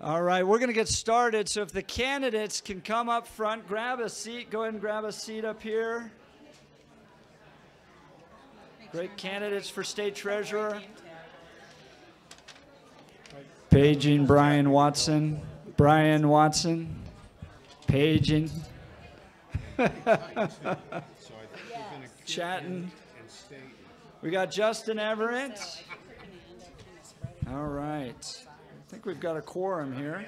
All right, we're going to get started. So if the candidates can come up front, grab a seat. Go ahead and grab a seat up here. Great candidates for state treasurer. Paging Brian Watson. Brian Watson. Paging. Chatting. We got Justin Everett. All right. I think we've got a quorum here.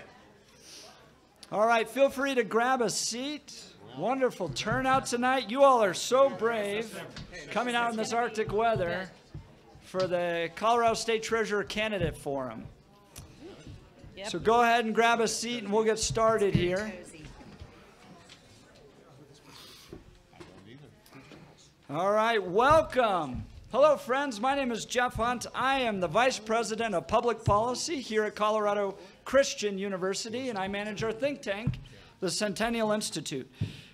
All right, feel free to grab a seat. Wonderful turnout tonight. You all are so brave coming out in this Arctic weather for the Colorado State Treasurer Candidate Forum. So go ahead and grab a seat and we'll get started here. All right, welcome. Hello, friends. My name is Jeff Hunt. I am the Vice President of Public Policy here at Colorado Christian University, and I manage our think tank, the Centennial Institute.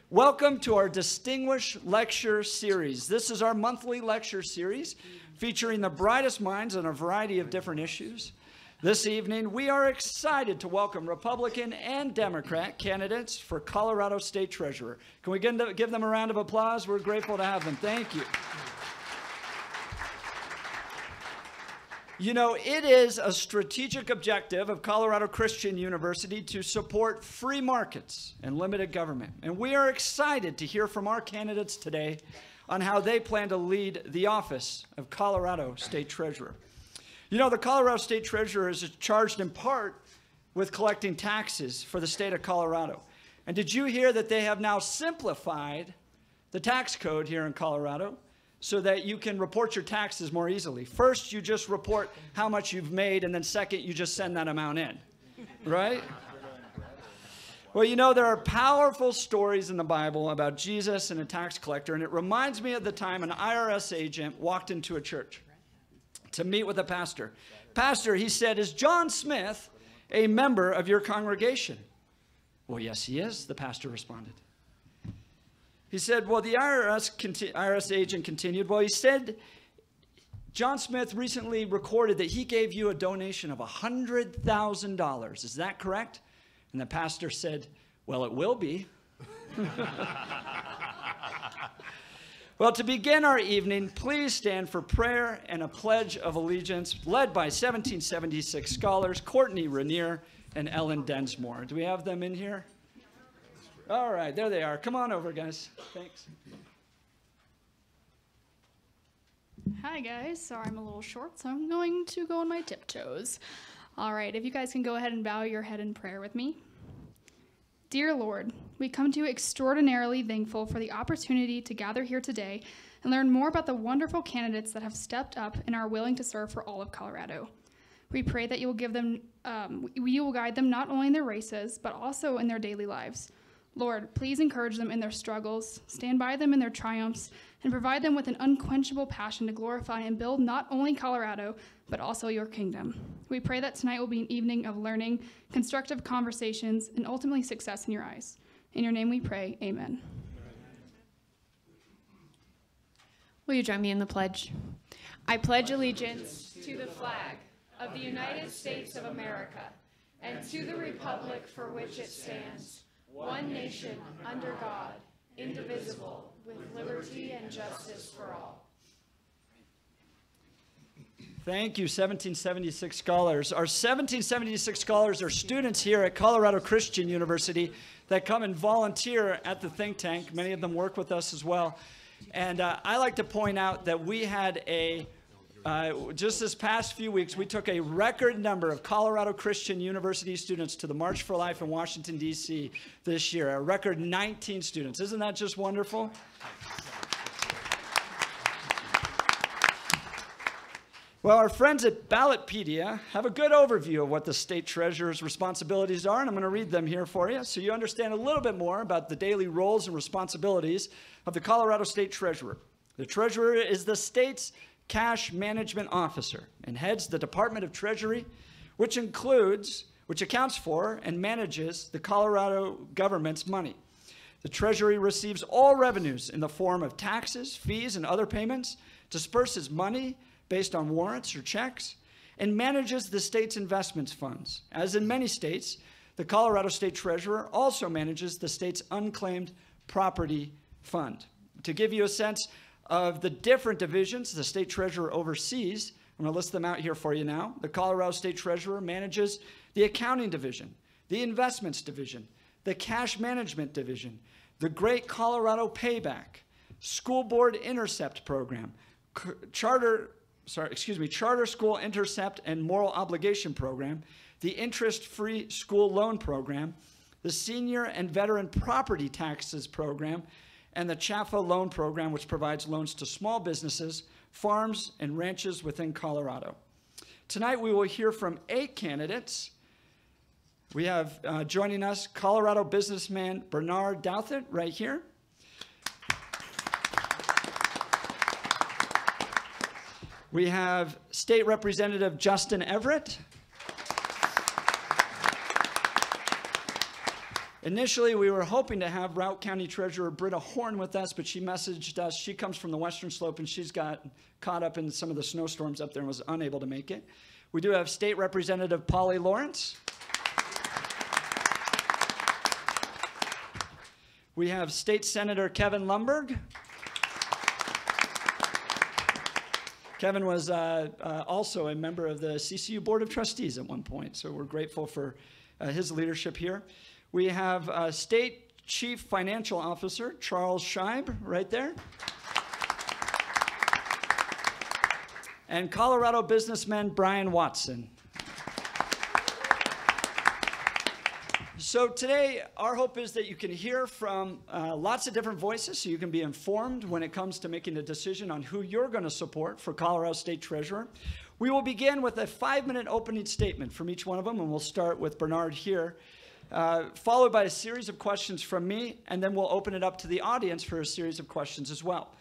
Welcome to our Distinguished Lecture Series. This is our monthly lecture series featuring the brightest minds on a variety of different issues. This evening, we are excited to welcome Republican and Democrat candidates for Colorado State Treasurer. Can we give them a round of applause? We're grateful to have them. Thank you. You know, it is a strategic objective of Colorado Christian University to support free markets and limited government. And we are excited to hear from our candidates today on how they plan to lead the office of Colorado State Treasurer. You know, the Colorado State Treasurer is charged in part with collecting taxes for the state of Colorado. And did you hear that they have now simplified the tax code here in Colorado so that you can report your taxes more easily? First, you just report how much you've made, and then second, you just send that amount in, right? Well, you know, there are powerful stories in the Bible about Jesus and a tax collector, and it reminds me of the time an IRS agent walked into a church to meet with a pastor. Pastor, he said, is John Smith a member of your congregation? Well, yes, he is, the pastor responded. He said, well, the IRS agent continued, well, he said, John Smith recently recorded that he gave you a donation of $100,000. Is that correct? And the pastor said, well, it will be. Well, to begin our evening, please stand for prayer and a pledge of allegiance led by 1776 scholars Courtney Rainier and Ellen Densmore. Do we have them in here? All right, there they are. Come on over, guys. Thanks. Hi, guys. Sorry I'm a little short, so I'm going to go on my tiptoes. All right, if you guys can go ahead and bow your head in prayer with me. Dear Lord, we come to you extraordinarily thankful for the opportunity to gather here today and learn more about the wonderful candidates that have stepped up and are willing to serve for all of Colorado. We pray that you will guide them not only in their races, but also in their daily lives. Lord, please encourage them in their struggles, stand by them in their triumphs, and provide them with an unquenchable passion to glorify and build not only Colorado, but also your kingdom. We pray that tonight will be an evening of learning, constructive conversations, and ultimately success in your eyes. In your name we pray, amen. Will you join me in the pledge? I pledge allegiance to the flag of the United States of America and to the republic for which it stands, one nation, under God, indivisible, with liberty and justice for all. Thank you, 1776 scholars. Our 1776 scholars are students here at Colorado Christian University that come and volunteer at the think tank. Many of them work with us as well. And I like to point out that we had just this past few weeks, we took a record number of Colorado Christian University students to the March for Life in Washington, D.C. this year, a record 19 students. Isn't that just wonderful? Well, our friends at Ballotpedia have a good overview of what the state treasurer's responsibilities are, and I'm going to read them here for you so you understand a little bit more about the daily roles and responsibilities of the Colorado State Treasurer. The treasurer is the state's cash management officer and heads the Department of Treasury, which accounts for and manages the Colorado government's money. The Treasury receives all revenues in the form of taxes, fees, and other payments, disperses money based on warrants or checks, and manages the state's investments funds. As in many states, the Colorado State Treasurer also manages the state's unclaimed property fund. To give you a sense of the different divisions the state treasurer oversees, I'm going to list them out here for you now. The Colorado State Treasurer manages the accounting division, the investments division, the cash management division, the Great Colorado Payback, School Board Intercept Program, Charter School Intercept and Moral Obligation Program, the Interest-Free School Loan Program, the Senior and Veteran Property Taxes Program, and the CHAFA Loan Program, which provides loans to small businesses, farms, and ranches within Colorado. Tonight, we will hear from 8 candidates. We have joining us Colorado businessman Bernard Douthat right here. We have State Representative Justin Everett. Initially, we were hoping to have Routt County Treasurer Britta Horn with us, but she messaged us. She comes from the Western Slope, and she's got caught up in some of the snowstorms up there and was unable to make it. We do have State Representative Polly Lawrence. We have State Senator Kevin Lumberg. Kevin was also a member of the CCU Board of Trustees at one point, so we're grateful for his leadership here. We have State Chief Financial Officer Charles Scheib right there. And Colorado businessman Brian Watson. So today, our hope is that you can hear from lots of different voices so you can be informed when it comes to making a decision on who you're going to support for Colorado State Treasurer. We will begin with a 5-minute opening statement from each one of them, and we'll start with Bernard here, followed by a series of questions from me, and then we'll open it up to the audience for a series of questions as well.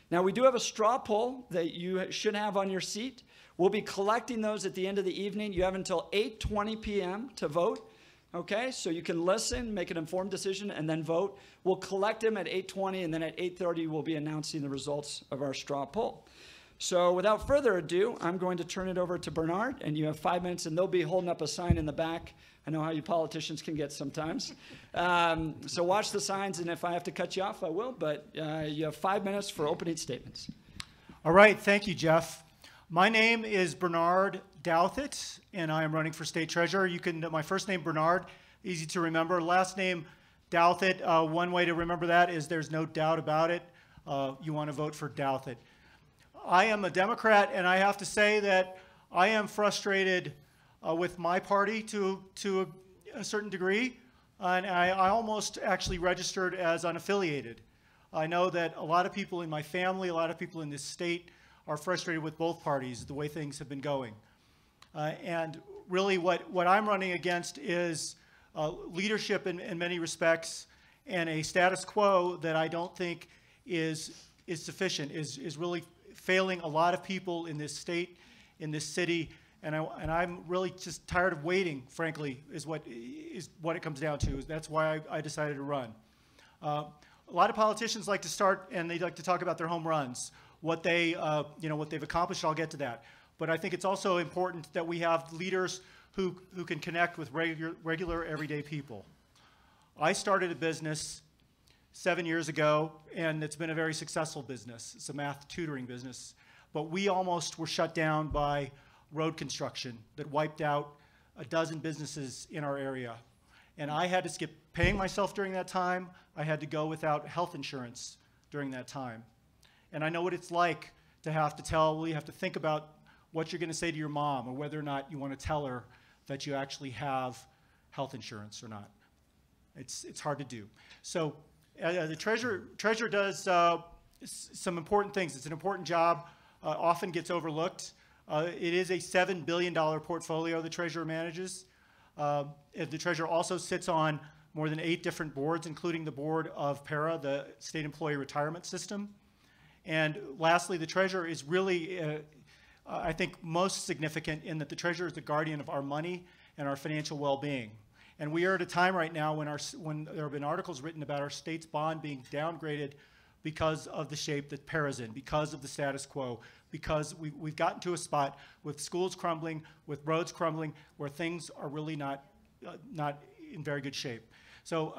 Now, we do have a straw poll that you should have on your seat. We'll be collecting those at the end of the evening. You have until 8:20 p.m. to vote. Okay, so you can listen, make an informed decision, and then vote. We'll collect them at 8:20, and then at 8:30, we'll be announcing the results of our straw poll. So without further ado, I'm going to turn it over to Bernard, and you have 5 minutes, and they'll be holding up a sign in the back. I know how you politicians can get sometimes. So watch the signs, and if I have to cut you off, I will, but you have 5 minutes for opening statements. All right, thank you, Jeff. My name is Bernard Douthat, and I am running for state treasurer. You can, my first name, Bernard, easy to remember. Last name, Douthat. One way to remember that is there's no doubt about it. You want to vote for Douthat. I am a Democrat, and I have to say that I am frustrated with my party to a certain degree, and I almost actually registered as unaffiliated. I know that a lot of people in my family, a lot of people in this state are frustrated with both parties, the way things have been going. And really what I'm running against is leadership in many respects and a status quo that I don't think is sufficient, is really failing a lot of people in this state, in this city, and I'm really just tired of waiting, frankly, is what it comes down to. That's why I decided to run. A lot of politicians like to start, and they like to talk about their home runs, what they've accomplished. I'll get to that. But I think it's also important that we have leaders who can connect with regular everyday people. I started a business 7 years ago, and it's been a very successful business. It's a math tutoring business. But we almost were shut down by road construction that wiped out a dozen businesses in our area. And I had to skip paying myself during that time. I had to go without health insurance during that time. And I know what it's like to have to think about what you're going to say to your mom, or whether or not you want to tell her that you actually have health insurance or not. It's hard to do. So the treasurer does some important things. It's an important job, often gets overlooked. It is a $7 billion portfolio the treasurer manages. The treasurer also sits on more than 8 different boards, including the board of PERA, the State Employee Retirement System. And lastly, the treasurer is really, I think, most significant in that the treasurer is the guardian of our money and our financial well-being. And we are at a time right now when there have been articles written about our state's bond being downgraded because of the shape that PERA's in, because of the status quo, because we've gotten to a spot with schools crumbling, with roads crumbling, where things are really not in very good shape. So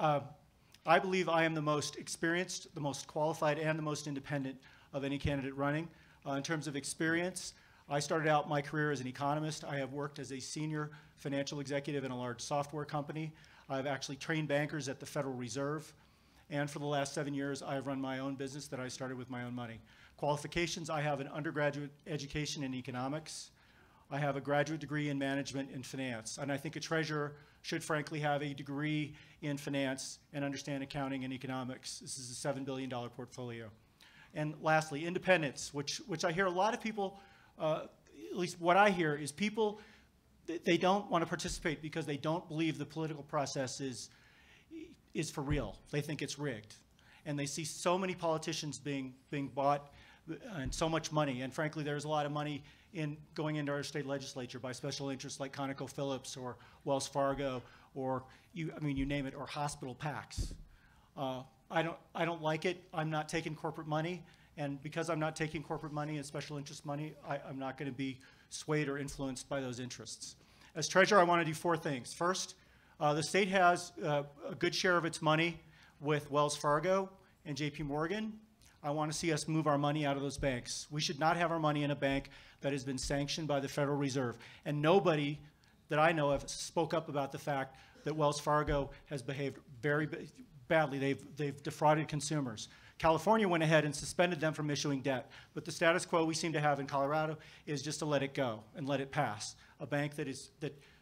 I believe I am the most experienced, the most qualified, and the most independent of any candidate running. In terms of experience, I started out my career as an economist. I have worked as a senior financial executive in a large software company. I've actually trained bankers at the Federal Reserve. And for the last 7 years, I've run my own business that I started with my own money. Qualifications, I have an undergraduate education in economics. I have a graduate degree in management and finance. And I think a treasurer should frankly have a degree in finance and understand accounting and economics. This is a $7 billion portfolio. And lastly, independence, which I hear a lot of people, at least what I hear is people, they don't want to participate because they don't believe the political process is for real. They think it's rigged. And they see so many politicians being bought and so much money. And frankly, there's a lot of money going into our state legislature by special interests like ConocoPhillips or Wells Fargo or you name it, or hospital PACs. I don't like it. I'm not taking corporate money. And because I'm not taking corporate money and special interest money, I'm not going to be swayed or influenced by those interests. As treasurer, I want to do 4 things. First, the state has a good share of its money with Wells Fargo and JP Morgan. I want to see us move our money out of those banks. We should not have our money in a bank that has been sanctioned by the Federal Reserve. And nobody that I know of spoke up about the fact that Wells Fargo has behaved very badly. They've defrauded consumers. California went ahead and suspended them from issuing debt. But the status quo we seem to have in Colorado is just to let it go and let it pass. A bank that is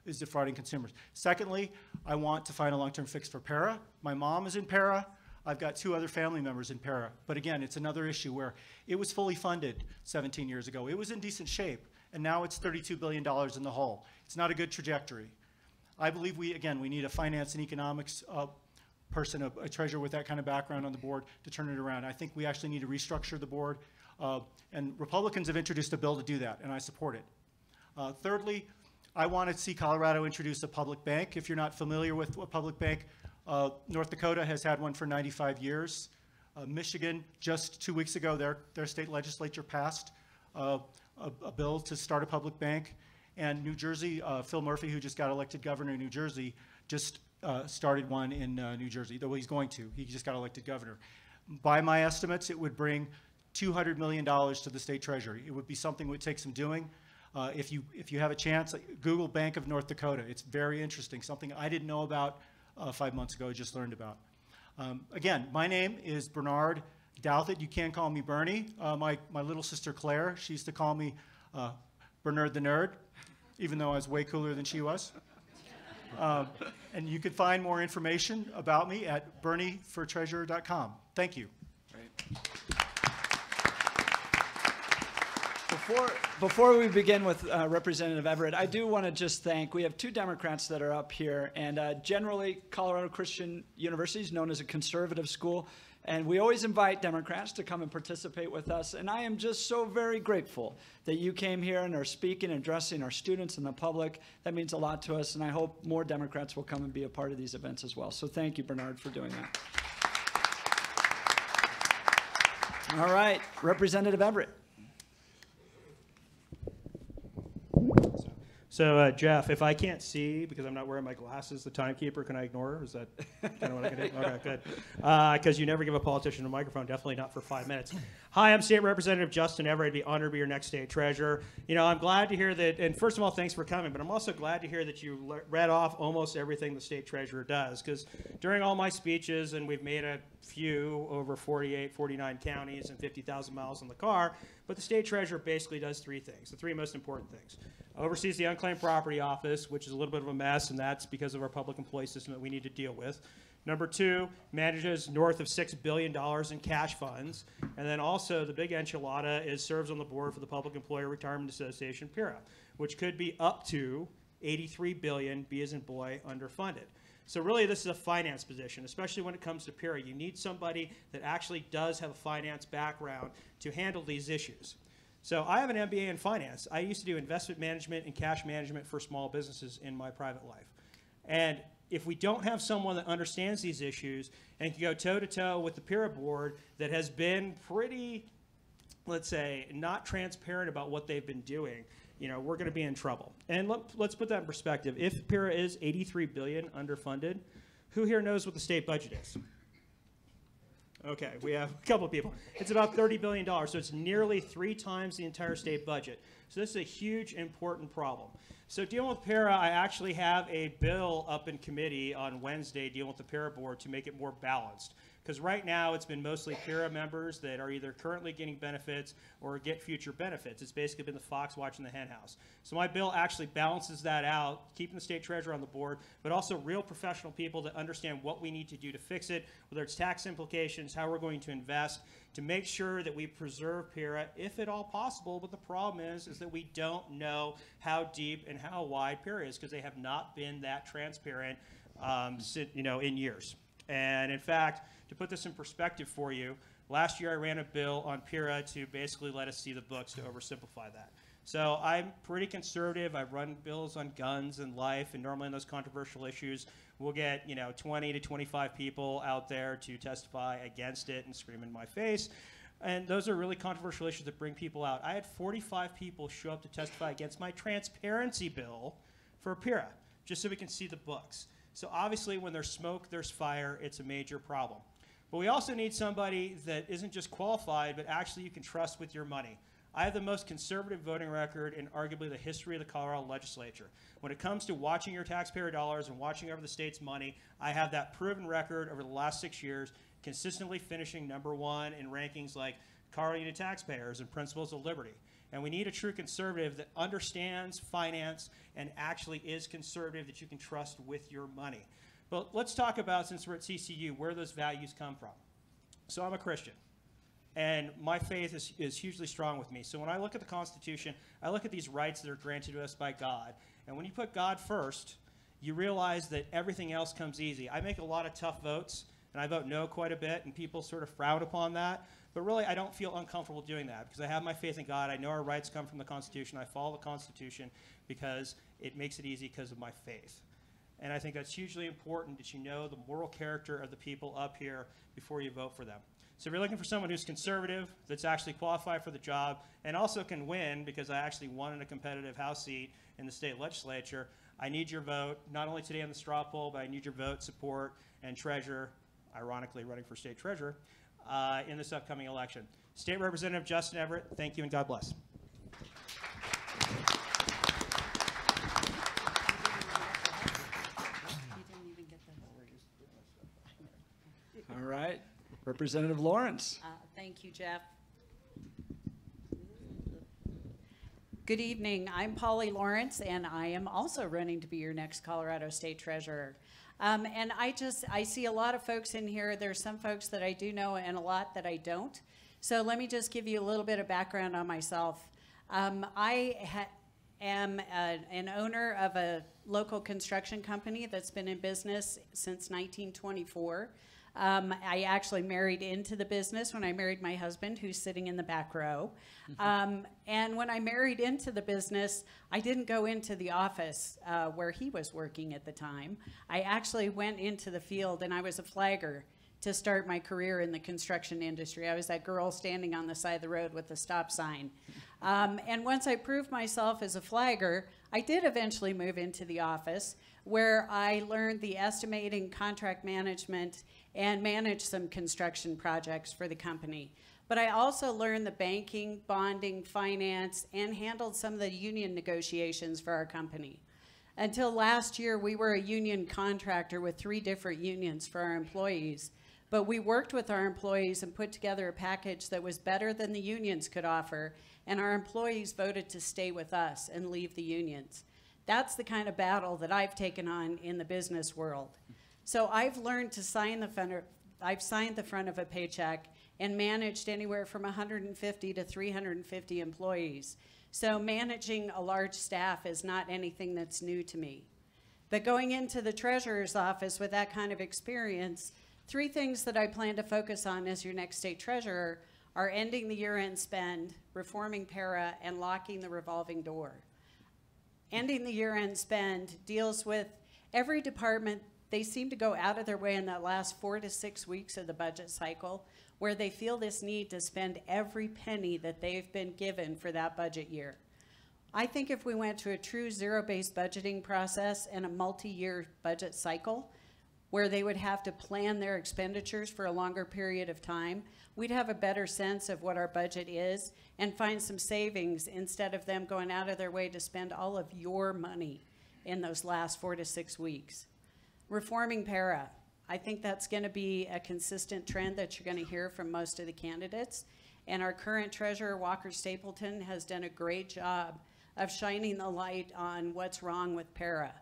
defrauding consumers. Secondly, I want to find a long-term fix for PERA. My mom is in PERA. I've got 2 other family members in PERA. But again, it's another issue where it was fully funded 17 years ago. It was in decent shape. And now it's $32 billion in the hole. It's not a good trajectory. I believe we need a finance and economics person, a treasurer with that kind of background on the board to turn it around. I think we actually need to restructure the board. And Republicans have introduced a bill to do that, and I support it. Thirdly, I want to see Colorado introduce a public bank. If you're not familiar with a public bank, North Dakota has had one for 95 years. Michigan, just 2 weeks ago, their state legislature passed a bill to start a public bank. And New Jersey, Phil Murphy, who just got elected governor of New Jersey, just started one in New Jersey, though he's going to. He just got elected governor. By my estimates, it would bring $200 million to the state treasury. It would be something that would take some doing. If you have a chance, Google Bank of North Dakota. It's very interesting, something I didn't know about 5 months ago, I just learned about. Again, my name is Bernard Douthit. You can call me Bernie. My little sister Claire, she used to call me Bernard the Nerd, even though I was way cooler than she was. And you can find more information about me at berniefortreasurer.com. Thank you. Before we begin with Representative Everett, I do want to just thank, we have 2 Democrats that are up here, and generally Colorado Christian University is known as a conservative school, and we always invite Democrats to come and participate with us, and I am just so very grateful that you came here and are speaking and addressing our students and the public. That means a lot to us, and I hope more Democrats will come and be a part of these events as well. So thank you, Bernard, for doing that. All right, Representative Everett. So, Jeff, if I can't see because I'm not wearing my glasses, the timekeeper, can I ignore her? Is that kind of what I can do? Okay, good. Because you never give a politician a microphone, definitely not for 5 minutes. Hi, I'm State Representative Justin Everett. I'd be honored to be your next state treasurer. You know, I'm glad to hear that, and first of all, thanks for coming, but I'm also glad to hear that you read off almost everything the state treasurer does, because during all my speeches, and we've made a few over 48, 49 counties and 50,000 miles in the car, but the state treasurer basically does 3 things, the 3 most important things. Oversees the unclaimed property office, which is a little bit of a mess, and that's because of our public employee system that we need to deal with. Number 2, manages north of $6 billion in cash funds. And then also the big enchilada is serves on the board for the Public Employer Retirement Association, PERA, which could be up to $83 billion, B as in boy, underfunded. So really this is a finance position, especially when it comes to PERA. You need somebody that actually does have a finance background to handle these issues. So I have an MBA in finance. I used to do investment management and cash management for small businesses in my private life. And if we don't have someone that understands these issues and can go toe-to-toe with the PERA board that has been pretty, let's say, not transparent about what they've been doing, we're going to be in trouble. And let's put that in perspective. If PERA is $83 billion underfunded, who here knows what the state budget is? Okay, we have a couple of people. It's about $30 billion, so it's nearly 3 times the entire state budget. So this is a huge, important problem. So dealing with PERA, I actually have a bill up in committee on Wednesday dealing with the PERA board to make it more balanced. Because right now it's been mostly PERA members that are either currently getting benefits or get future benefits. It's basically been the fox watching the hen house. So my bill actually balances that out, keeping the state treasurer on the board, but also real professional people that understand what we need to do to fix it, whether it's tax implications, how we're going to invest, to make sure that we preserve PERA if at all possible. But the problem is that we don't know how deep and how wide PERA is because they have not been that transparent in years. And in fact, to put this in perspective for you, last year I ran a bill on PERA to basically let us see the books to oversimplify that. So I'm pretty conservative. I've run bills on guns and life, and normally on those controversial issues, we'll get 20 to 25 people out there to testify against it and scream in my face. And those are really controversial issues that bring people out. I had 45 people show up to testify against my transparency bill for PERA, just so we can see the books. So obviously when there's smoke, there's fire. It's a major problem. But we also need somebody that isn't just qualified, but actually you can trust with your money. I have the most conservative voting record in arguably the history of the Colorado legislature. When it comes to watching your taxpayer dollars and watching over the state's money, I have that proven record over the last 6 years, consistently finishing #1 in rankings like Colorado Union Taxpayers and Principles of Liberty. And we need a true conservative that understands finance and actually is conservative that you can trust with your money. But let's talk about, since we're at CCU, where those values come from. So I'm a Christian, and my faith is hugely strong with me. So when I look at the Constitution, I look at these rights that are granted to us by God. And when you put God first, you realize that everything else comes easy. I make a lot of tough votes, and I vote no quite a bit, and people sort of frown upon that. But really, I don't feel uncomfortable doing that because I have my faith in God. I know our rights come from the Constitution. I follow the Constitution because it makes it easy because of my faith. And I think that's hugely important that you know the moral character of the people up here before you vote for them. So if you're looking for someone who's conservative, that's actually qualified for the job, and also can win because I actually won in a competitive House seat in the state legislature, I need your vote, not only today on the straw poll, but I need your vote, support, and treasure, ironically running for state treasurer, in this upcoming election. State Representative Justin Everett, thank you and God bless. All right. Representative Lawrence. Thank you, Jeff. Good evening. I'm Polly Lawrence, and I am also running to be your next Colorado State Treasurer. And I see a lot of folks in here. There's some folks that I do know and a lot that I don't. So let me just give you a little bit of background on myself. I am an owner of a local construction company that's been in business since 1924. I actually married into the business when I married my husband, who's sitting in the back row. And when I married into the business, I didn't go into the office where he was working at the time. I actually went into the field, and I was a flagger to start my career in the construction industry. I was that girl standing on the side of the road with the stop sign. And once I proved myself as a flagger, I did eventually move into the office, where I learned the estimating, contract management, and managed some construction projects for the company. But I also learned the banking, bonding, finance, and handled some of the union negotiations for our company. Until last year, we were a union contractor with 3 different unions for our employees. But we worked with our employees and put together a package that was better than the unions could offer, and our employees voted to stay with us and leave the unions. That's the kind of battle that I've taken on in the business world. So I've learned to sign I've signed the front of a paycheck and managed anywhere from 150 to 350 employees. So managing a large staff is not anything that's new to me. But going into the treasurer's office with that kind of experience, 3 things that I plan to focus on as your next state treasurer are ending the year-end spend, reforming PERA, and locking the revolving door. Ending the year-end spend deals with every department they seem to go out of their way in that last 4 to 6 weeks of the budget cycle where they feel this need to spend every penny that they've been given for that budget year. I think if we went to a true zero-based budgeting process and a multi-year budget cycle where they would have to plan their expenditures for a longer period of time, we'd have a better sense of what our budget is and find some savings instead of them going out of their way to spend all of your money in those last 4 to 6 weeks. Reforming PERA. I think that's going to be a consistent trend that you're going to hear from most of the candidates. And our current treasurer, Walker Stapleton, has done a great job of shining the light on what's wrong with PERA.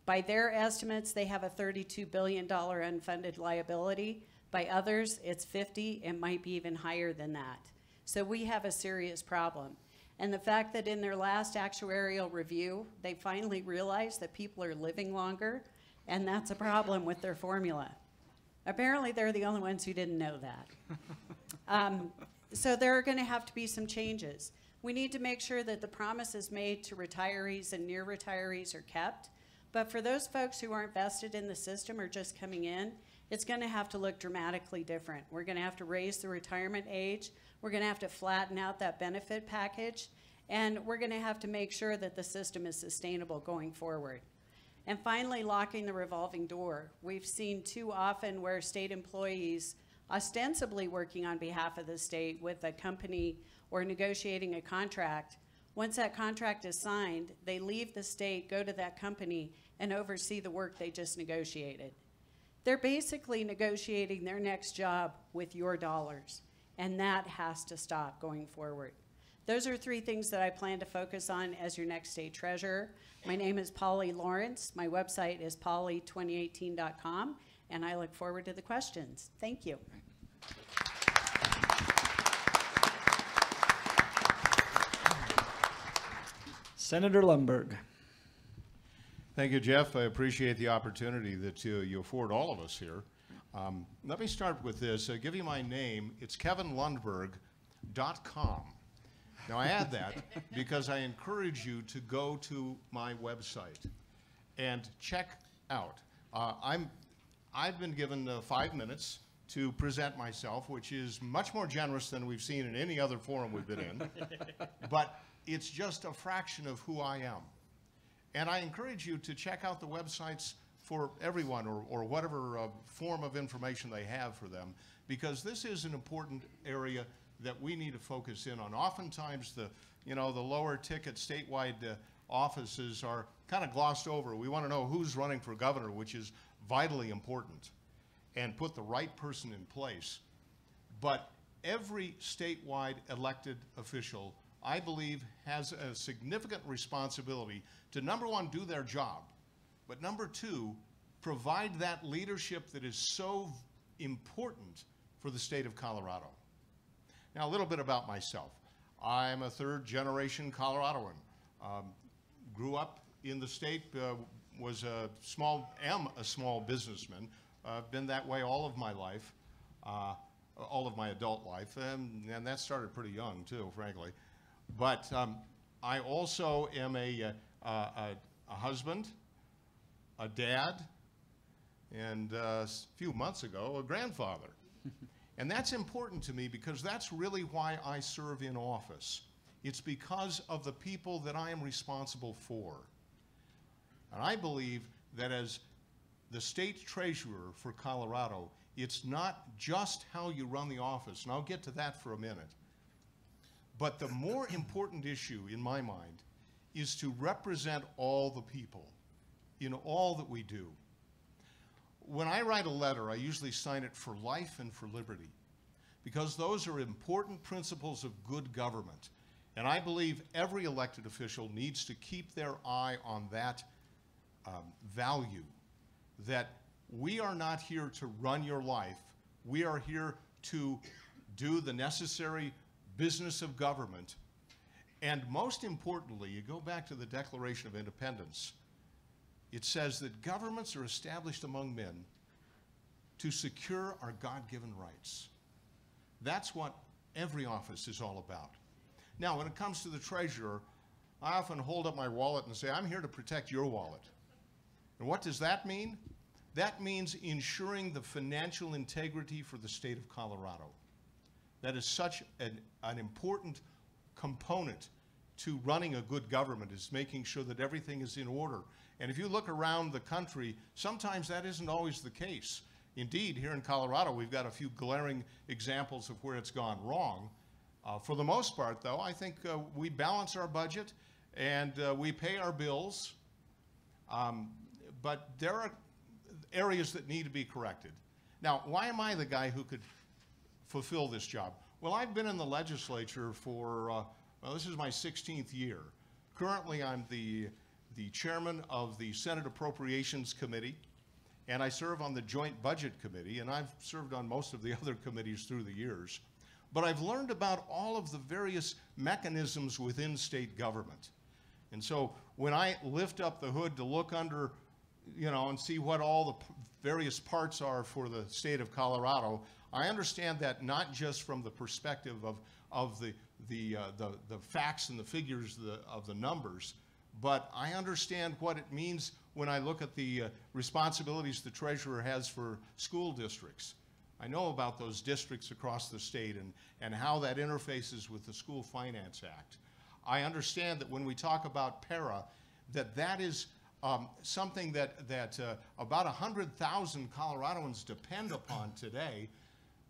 By their estimates, they have a $32 billion unfunded liability. By others, it's 50. It might be even higher than that. So we have a serious problem. And the fact that in their last actuarial review, they finally realized that people are living longer, and that's a problem with their formula. Apparently, they're the only ones who didn't know that. So there are going to have to be some changes. We need to make sure that the promises made to retirees and near retirees are kept. But for those folks who aren't vested in the system or just coming in, it's going to have to look dramatically different. We're going to have to raise the retirement age. We're going to have to flatten out that benefit package. And we're going to have to make sure that the system is sustainable going forward. And finally, locking the revolving door. We've seen too often where state employees, ostensibly working on behalf of the state with a company or negotiating a contract, once that contract is signed, they leave the state, go to that company, and oversee the work they just negotiated. They're basically negotiating their next job with your dollars, and that has to stop going forward. Those are 3 things that I plan to focus on as your next state treasurer. My name is Polly Lawrence. My website is polly2018.com, and I look forward to the questions. Thank you. Senator Lundberg. Thank you, Jeff. I appreciate the opportunity that you afford all of us here. Let me start with this. Give you my name. It's kevinlundberg.com. Now, I add that because I encourage you to go to my website and check out. I've been given 5 minutes to present myself, which is much more generous than we've seen in any other forum we've been in. But it's just a fraction of who I am. And I encourage you to check out the websites for everyone or whatever form of information they have for them, because this is an important area that we need to focus in on. Oftentimes the lower ticket statewide offices are kind of glossed over. We want to know who's running for governor, which is vitally important, and put the right person in place. But every statewide elected official, I believe, has a significant responsibility to, number 1, do their job, but number 2, provide that leadership that is so important for the state of Colorado. Now, a little bit about myself. I'm a 3rd-generation Coloradoan. Grew up in the state, am a small businessman. Been that way all of my life, all of my adult life, and that started pretty young too, frankly. But I also am a husband, a dad, and a few months ago, a grandfather. And that's important to me because that's really why I serve in office. It's because of the people that I am responsible for. And I believe that as the state treasurer for Colorado, it's not just how you run the office, and I'll get to that for a minute. But the more important issue in my mind is to represent all the people in all that we do. When I write a letter, I usually sign it for life and for liberty, because those are important principles of good government. And I believe every elected official needs to keep their eye on that value, that we are not here to run your life. We are here to do the necessary business of government. And most importantly, you go back to the Declaration of Independence. It says that governments are established among men to secure our God-given rights. That's what every office is all about. Now, when it comes to the treasurer, I often hold up my wallet and say, I'm here to protect your wallet. And what does that mean? That means ensuring the financial integrity for the state of Colorado. That is such an important component to running a good government, is making sure that everything is in order. And if you look around the country, sometimes that isn't always the case. Indeed, here in Colorado, we've got a few glaring examples of where it's gone wrong. For the most part, though, I think we balance our budget and we pay our bills, but there are areas that need to be corrected. Now, why am I the guy who could fulfill this job? Well, I've been in the legislature for, well, this is my 16th year. Currently, I'm the chairman of the Senate Appropriations Committee, and I serve on the Joint Budget Committee, and I've served on most of the other committees through the years. But I've learned about all of the various mechanisms within state government. And so when I lift up the hood to look under, you know, and see what all the various parts are for the state of Colorado, I understand that not just from the perspective of the facts and the figures of the numbers, but I understand what it means when I look at the responsibilities the treasurer has for school districts. I know about those districts across the state and how that interfaces with the School Finance Act. I understand that when we talk about PERA, that is something that about 100,000 Coloradoans depend upon today.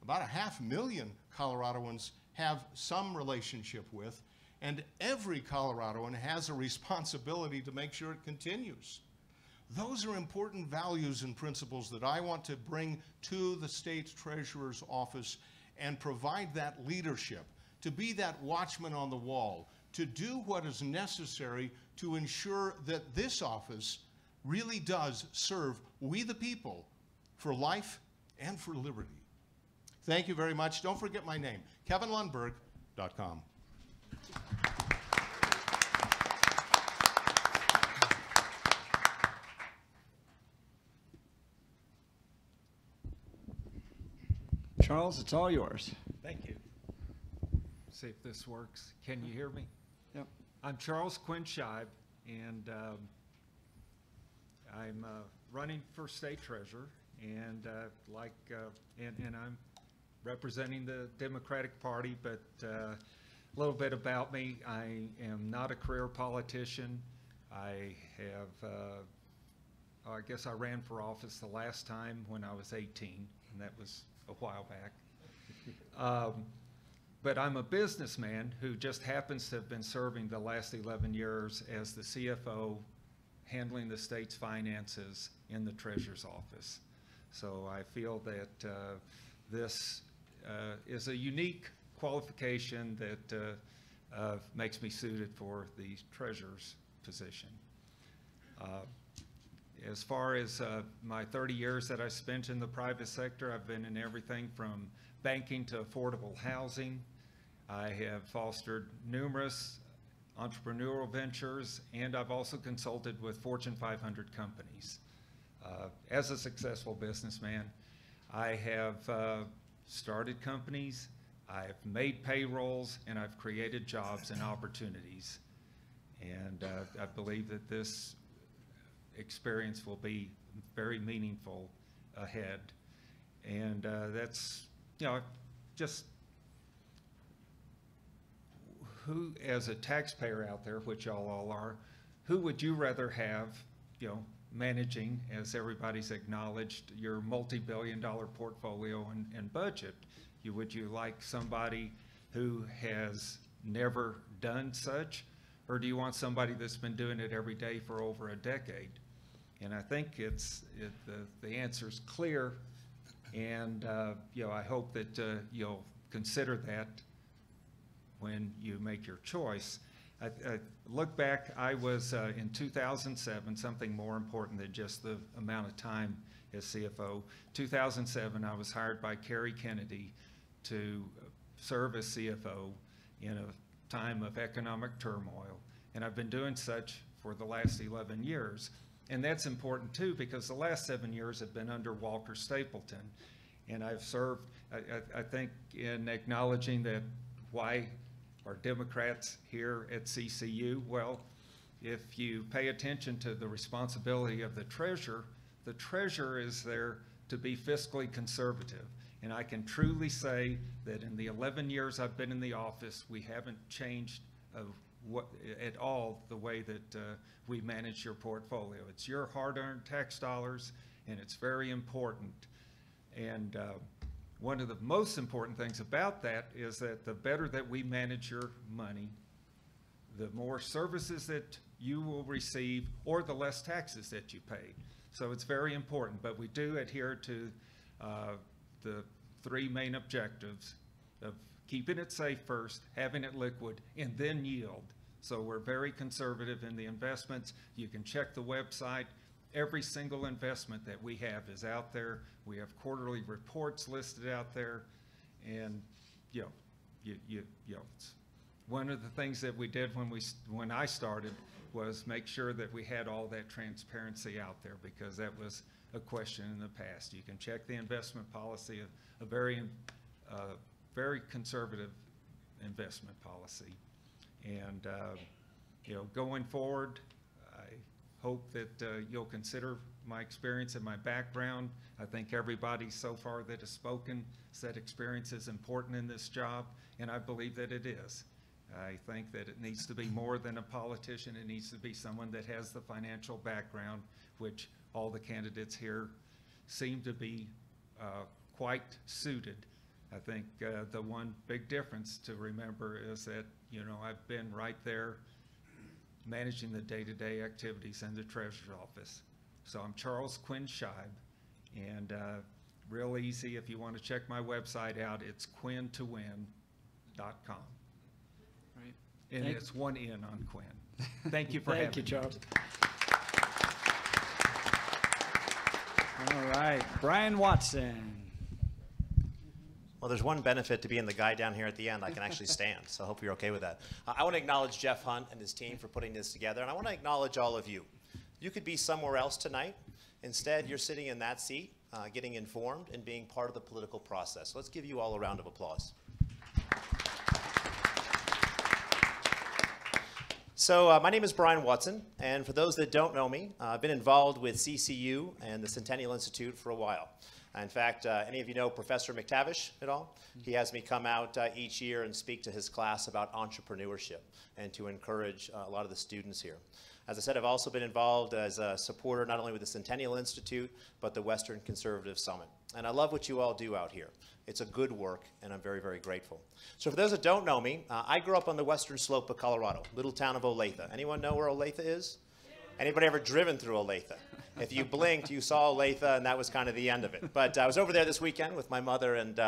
About 500,000 Coloradoans have some relationship with, and every Coloradoan has a responsibility to make sure it continues. Those are important values and principles that I want to bring to the state treasurer's office and provide that leadership, to be that watchman on the wall, to do what is necessary to ensure that this office really does serve we the people for life and for liberty. Thank you very much. Don't forget my name, kevinlundberg.com. Charles, it's all yours. Thank you. See if this works. Can you hear me? Yep. I'm Charles Quinn Scheib, and I'm running for state treasurer, and and I'm representing the Democratic Party. But a little bit about me: I am not a career politician. I have, I guess, I ran for office the last time when I was 18, and that was a while back. But I'm a businessman who just happens to have been serving the last 11 years as the CFO, handling the state's finances in the treasurer's office. So I feel that this is a unique qualification that makes me suited for the treasurer's position. As far as my 30 years that I spent in the private sector, I've been in everything from banking to affordable housing. I have fostered numerous entrepreneurial ventures, and I've also consulted with Fortune 500 companies. As a successful businessman, I have started companies, I've made payrolls, and I've created jobs and opportunities. And I believe that this experience will be very meaningful ahead. And that's, you know, just who, as a taxpayer out there, which y'all all are, who would you rather have, you know, managing, as everybody's acknowledged, your multi-billion-dollar portfolio and budget? Would you like somebody who has never done such, or do you want somebody that's been doing it every day for over a decade? And I think the answer's clear, and you know, I hope that you'll consider that when you make your choice. I look back, I was in 2007, something more important than just the amount of time as CFO. 2007, I was hired by Kerry Kennedy to serve as CFO in a time of economic turmoil, and I've been doing such for the last 11 years. And that's important too, because the last 7 years have been under Walker Stapleton. And I've served, I think, in acknowledging that why are Democrats here at CCU? Well, if you pay attention to the responsibility of the treasurer is there to be fiscally conservative. And I can truly say that in the 11 years I've been in the office, we haven't changed at all the way that we manage your portfolio. It's your hard-earned tax dollars, and it's very important. And one of the most important things about that is that the better that we manage your money, the more services that you will receive or the less taxes that you pay. So it's very important, but we do adhere to the three main objectives of keeping it safe first, having it liquid, and then yield. So we're very conservative in the investments. You can check the website. Every single investment that we have is out there. We have quarterly reports listed out there, and it's one of the things that we did when I started was make sure that we had all that transparency out there, because that was a question in the past. You can check the investment policy, a very conservative investment policy, and going forward, I hope that you'll consider my experience and my background. I think everybody so far that has spoken said experience is important in this job, and I believe that it is. I think that it needs to be more than a politician. It needs to be someone that has the financial background, which all the candidates here seem to be quite suited. I think the one big difference to remember is that, I've been right there managing the day-to-day activities in the Treasurer's office. So I'm Charles Quinn Scheib, and real easy, if you want to check my website out, it's quintowin.com. Right. And it's one N on Quinn. Thank you for having me. Thank you, Charles. All right, Brian Watson. Well, there's one benefit to being the guy down here at the end. I can actually stand, so I hope you're okay with that. I want to acknowledge Jeff Hunt and his team for putting this together, and I want to acknowledge all of you. You could be somewhere else tonight. Instead, you're sitting in that seat, getting informed and being part of the political process. So let's give you all a round of applause. So my name is Brian Watson, and for those that don't know me, I've been involved with CCU and the Centennial Institute for a while. In fact, any of you know Professor McTavish at all? He has me come out each year and speak to his class about entrepreneurship and to encourage a lot of the students here. As I said, I've also been involved as a supporter not only with the Centennial Institute, but the Western Conservative Summit. And I love what you all do out here. It's a good work, and I'm very, very grateful. So for those that don't know me, I grew up on the western slope of Colorado, little town of Olathe. Anyone know where Olathe is? Anybody ever driven through Olathe? If you blinked, you saw Olathe, and that was kind of the end of it. But I was over there this weekend with my mother and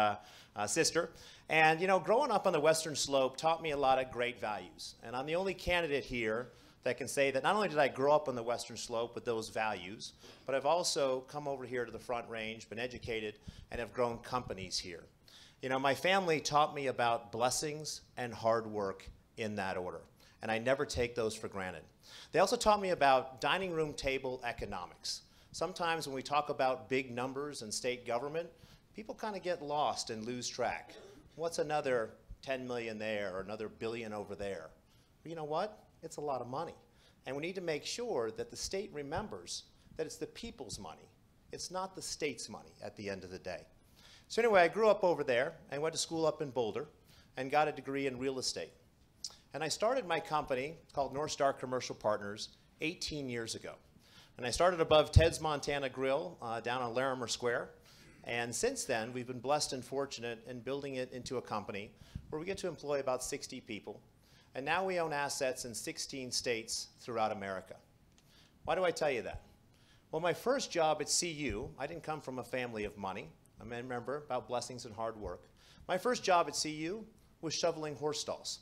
sister. And, growing up on the western slope taught me a lot of great values. And I'm the only candidate here that can say that not only did I grow up on the western slope with those values, but I've also come over here to the Front Range, been educated, and have grown companies here. My family taught me about blessings and hard work in that order, and I never take those for granted. They also taught me about dining room table economics. Sometimes when we talk about big numbers in state government, people kind of get lost and lose track. What's another 10 million there or another billion over there? But you know what? It's a lot of money. And we need to make sure that the state remembers that it's the people's money. It's not the state's money at the end of the day. So anyway, I grew up over there. I went to school up in Boulder and got a degree in real estate. And I started my company called North Star Commercial Partners 18 years ago. And I started above Ted's Montana Grill down on Larimer Square. And since then, we've been blessed and fortunate in building it into a company where we get to employ about 60 people. And now we own assets in 16 states throughout America. Why do I tell you that? Well, my first job at CU, I didn't come from a family of money. I remember about blessings and hard work. My first job at CU was shoveling horse stalls.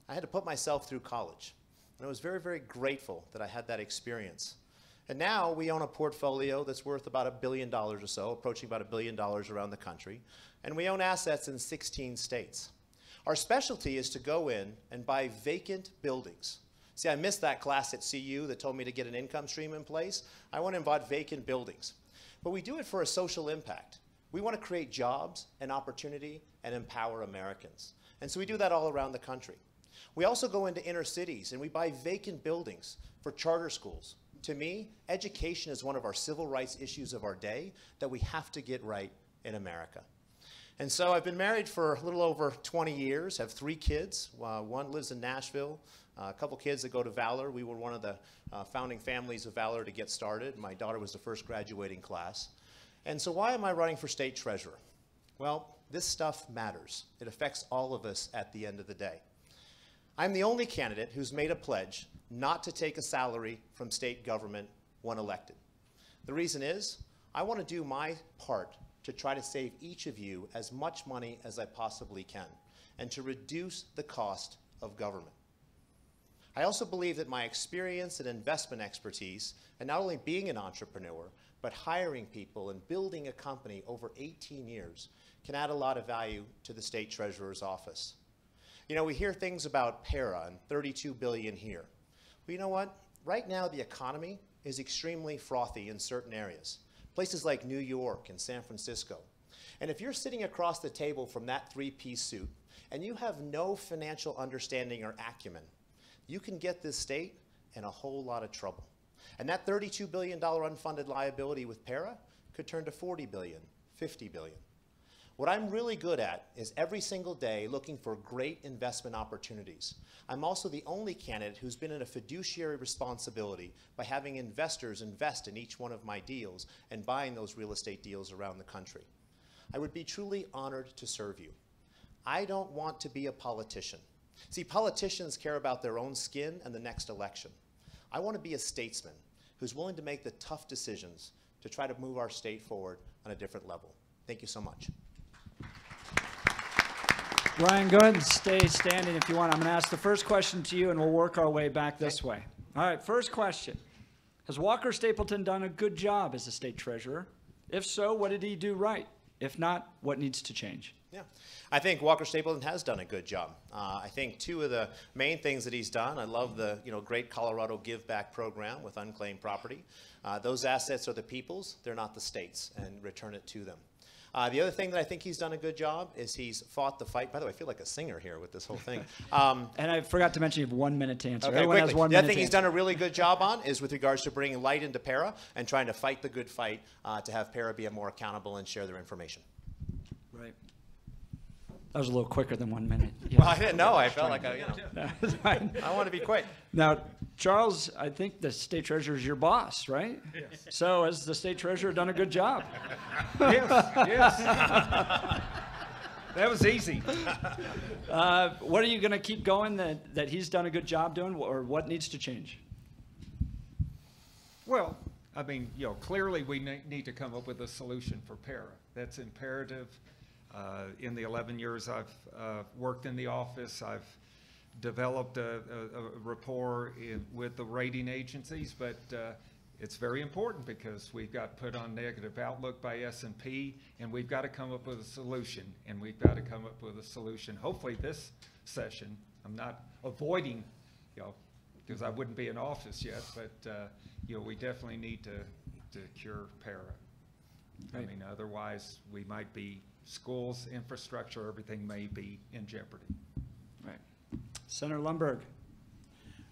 I had to put myself through college. And I was very, very grateful that I had that experience. And now we own a portfolio that's worth about $1 billion or so, approaching about $1 billion around the country. And we own assets in 16 states. Our specialty is to go in and buy vacant buildings. See, I missed that class at CU that told me to get an income stream in place. I went and bought vacant buildings. But we do it for a social impact. We want to create jobs and opportunity and empower Americans. And so we do that all around the country. We also go into inner cities and we buy vacant buildings for charter schools. To me, education is one of our civil rights issues of our day that we have to get right in America. And so I've been married for a little over 20 years, have 3 kids. One lives in Nashville, a couple kids that go to Valor. We were one of the founding families of Valor to get started. My daughter was the first graduating class. And so why am I running for state treasurer? Well, this stuff matters. It affects all of us at the end of the day. I'm the only candidate who's made a pledge not to take a salary from state government when elected. The reason is I want to do my part to try to save each of you as much money as I possibly can and to reduce the cost of government. I also believe that my experience and investment expertise, and not only being an entrepreneur, but hiring people and building a company over 18 years, can add a lot of value to the state treasurer's office. You know, we hear things about PERA and $32 billion here. Well, you know what? Right now, the economy is extremely frothy in certain areas, places like New York and San Francisco. And if you're sitting across the table from that 3-piece suit and you have no financial understanding or acumen, you can get this state in a whole lot of trouble. And that $32 billion unfunded liability with PERA could turn to $40 billion, $50 billion. What I'm really good at is every single day looking for great investment opportunities. I'm also the only candidate who's been in a fiduciary responsibility by having investors invest in each one of my deals and buying those real estate deals around the country. I would be truly honored to serve you. I don't want to be a politician. See, politicians care about their own skin and the next election. I want to be a statesman who's willing to make the tough decisions to try to move our state forward on a different level. Thank you so much. Ryan, go ahead and stay standing if you want. I'm going to ask the first question to you, and we'll work our way back this way. All right, first question. Has Walker Stapleton done a good job as a state treasurer? If so, what did he do right? If not, what needs to change? Yeah, I think Walker Stapleton has done a good job. I think 2 of the main things that he's done, I love the great Colorado Give Back program with unclaimed property. Those assets are the people's, they're not the state's, and return it to them. The other thing that I think he's done a good job is he's fought the fight. By the way, I feel like a singer here with this whole thing. And I forgot to mention you have 1 minute to answer. Okay, Everyone has 1 the minute other thing to he's answer. done a really good job on is with regards to bringing light into PERA and trying to fight the good fight to have PERA be more accountable and share their information. Right. That was a little quicker than 1 minute. Yeah. Well, I didn't know. I felt like I want to be quick. Now, Charles, I think the state treasurer is your boss, right? Yes. So has the state treasurer done a good job? Yes. That was easy. What are you going to keep going that he's done a good job doing, or what needs to change? Well, I mean, clearly we need to come up with a solution for PERA. That's imperative. In the 11 years I've worked in the office, I've developed a rapport with the rating agencies, but it's very important because we've got put on negative outlook by S&P, and we've got to come up with a solution, and we've got to come up with a solution. Hopefully this session, I'm not avoiding, because I wouldn't be in office yet, but we definitely need to cure PERA. Right. I mean, otherwise we might be schools, infrastructure, everything may be in jeopardy. Right. Senator Lundberg.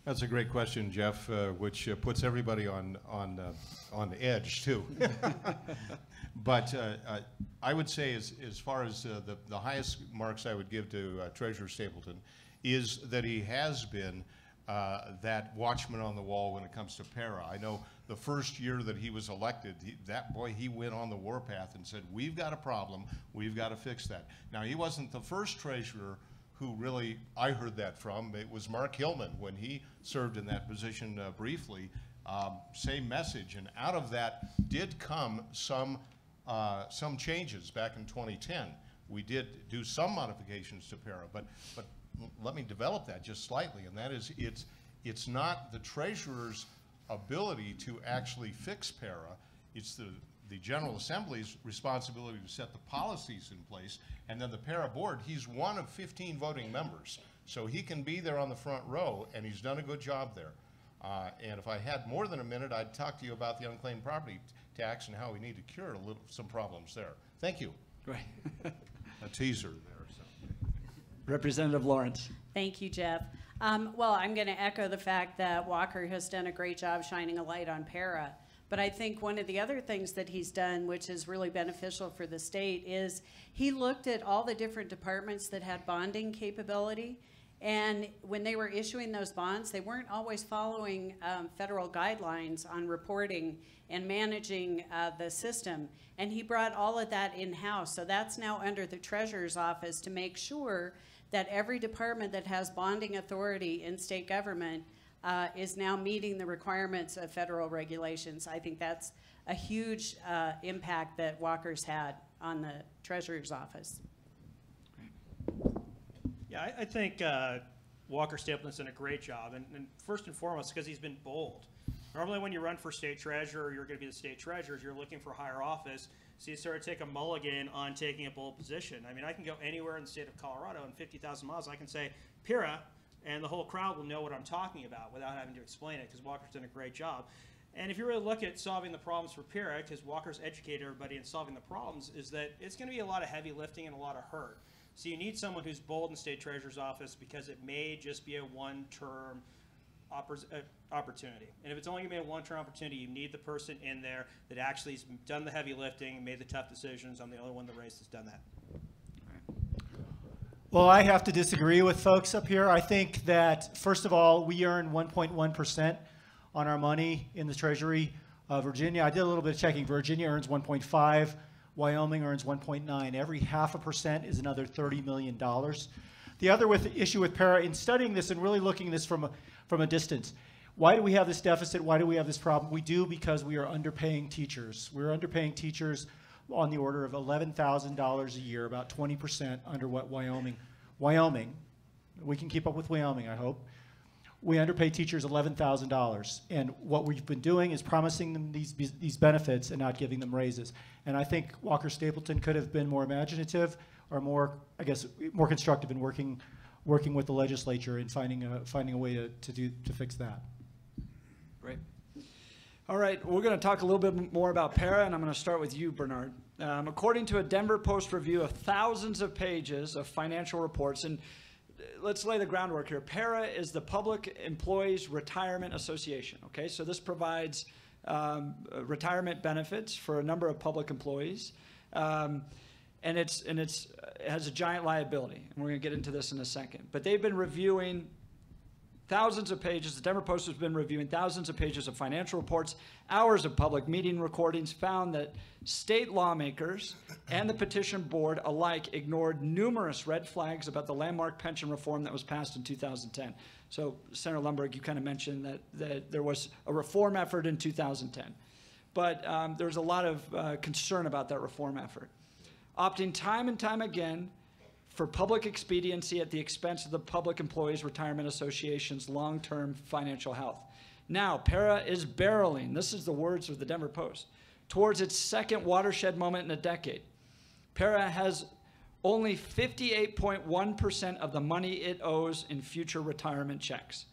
That's a great question, Jeff, which puts everybody on the edge too. But I would say, as far as the highest marks I would give to Treasurer Stapleton is that he has been that watchman on the wall when it comes to PERA. I know the first year that he was elected, he went on the warpath and said, we've got a problem, we've got to fix that. Now, he wasn't the first treasurer who really I heard that from. It was Mark Hillman when he served in that position briefly. Same message, and out of that did come some changes back in 2010. We did do some modifications to PERA, but let me develop that just slightly, and that is it's not the treasurer's ability to actually fix PERA. It's the General Assembly's responsibility to set the policies in place, and then the PERA board, he's one of 15 voting members, so he can be there on the front row, and he's done a good job there. And if I had more than a minute, I'd talk to you about the unclaimed property tax and how we need to cure some problems there. Thank you. Great. A teaser there. So. Representative Lawrence. Thank you, Jeff. Well, I'm going to echo the fact that Walker has done a great job shining a light on PERA. But I think one of the other things that he's done, which is really beneficial for the state, is he looked at all the different departments that had bonding capability. And when they were issuing those bonds, they weren't always following federal guidelines on reporting and managing the system. And he brought all of that in-house. So that's now under the Treasurer's office to make sure that every department that has bonding authority in state government is now meeting the requirements of federal regulations. I think that's a huge impact that Walker's had on the Treasurer's office. Yeah, I think Walker Stapleton's done a great job, and first and foremost because he's been bold. Normally when you run for state treasurer, you're going to be the state treasurer, you're looking for higher office, so you sort of take a mulligan on taking a bold position. I mean, I can go anywhere in the state of Colorado in 50,000 miles, I can say PERA, and the whole crowd will know what I'm talking about without having to explain it, because Walker's done a great job. And if you really look at solving the problems for PERA, because Walker's educated everybody in solving the problems, is that it's going to be a lot of heavy lifting and a lot of hurt. So you need someone who's bold in the state treasurer's office because it may just be a one-term opportunity. And if it's only going to be a one-term opportunity, you need the person in there that actually has done the heavy lifting and made the tough decisions. I'm the only one in the race that's done that. Well, I have to disagree with folks up here. I think that, first of all, we earn 1.1% on our money in the Treasury. Virginia, I did a little bit of checking. Virginia earns 1.5. Wyoming earns 1.9. Every 0.5% is another $30 million. The other issue with PERA, in studying this and really looking at this from a distance, why do we have this deficit? Why do we have this problem? We do because we are underpaying teachers. We're underpaying teachers on the order of $11,000 a year, about 20% under what Wyoming, we can keep up with Wyoming, I hope. We underpay teachers $11,000, and what we've been doing is promising them these benefits and not giving them raises. And I think Walker Stapleton could have been more imaginative or more, I guess, more constructive in working with the legislature and finding a way to fix that. Great. All right, we're going to talk a little bit more about PERA, and I'm going to start with you, Bernard. According to a Denver Post review of thousands of pages of financial reports, and let's lay the groundwork here. PERA is the Public Employees Retirement Association. Okay, so this provides retirement benefits for a number of public employees, and it has a giant liability. And we're going to get into this in a second. But they've been reviewing thousands of pages. The Denver Post has been reviewing thousands of pages of financial reports, hours of public meeting recordings, found that state lawmakers and the petition board alike ignored numerous red flags about the landmark pension reform that was passed in 2010. So, Senator Lundberg, you kind of mentioned that there was a reform effort in 2010. But there's a lot of concern about that reform effort. Opting time and time again for public expediency at the expense of the Public Employees Retirement Association's long-term financial health. Now, PERA is barreling, this is the words of the Denver Post, towards its second watershed moment in a decade. PERA has only 58.1% of the money it owes in future retirement checks.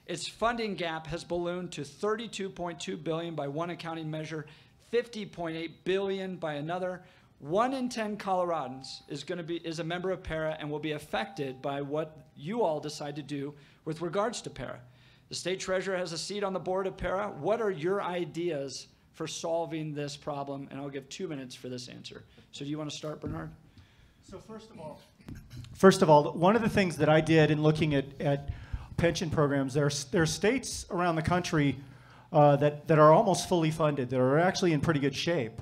Its funding gap has ballooned to $32.2 billion by one accounting measure, $50.8 billion by another. 1 in 10 Coloradans is a member of PERA and will be affected by what you all decide to do with regards to PERA. The state treasurer has a seat on the board of PERA. What are your ideas for solving this problem? And I'll give 2 minutes for this answer. So do you want to start, Bernard? So first of all, one of the things that I did in looking at pension programs, there are states around the country that are almost fully funded, that are actually in pretty good shape.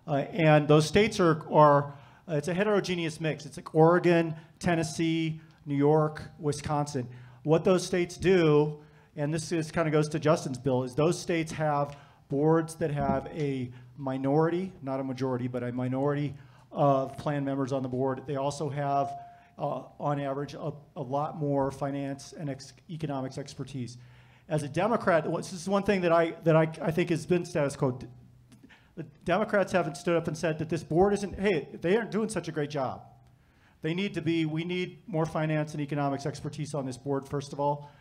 And those states are it's a heterogeneous mix. It's like Oregon, Tennessee, New York, Wisconsin. What those states do, and this kind of goes to Justin's bill, is those states have boards that have a minority, not a majority, but a minority of plan members on the board. They also have, on average, a lot more finance and economics expertise. As a Democrat, this is one thing that I think has been status quo. The Democrats haven't stood up and said that this board isn't, hey, they aren't doing such a great job. They need to be, we need more finance and economics expertise on this board, first of all.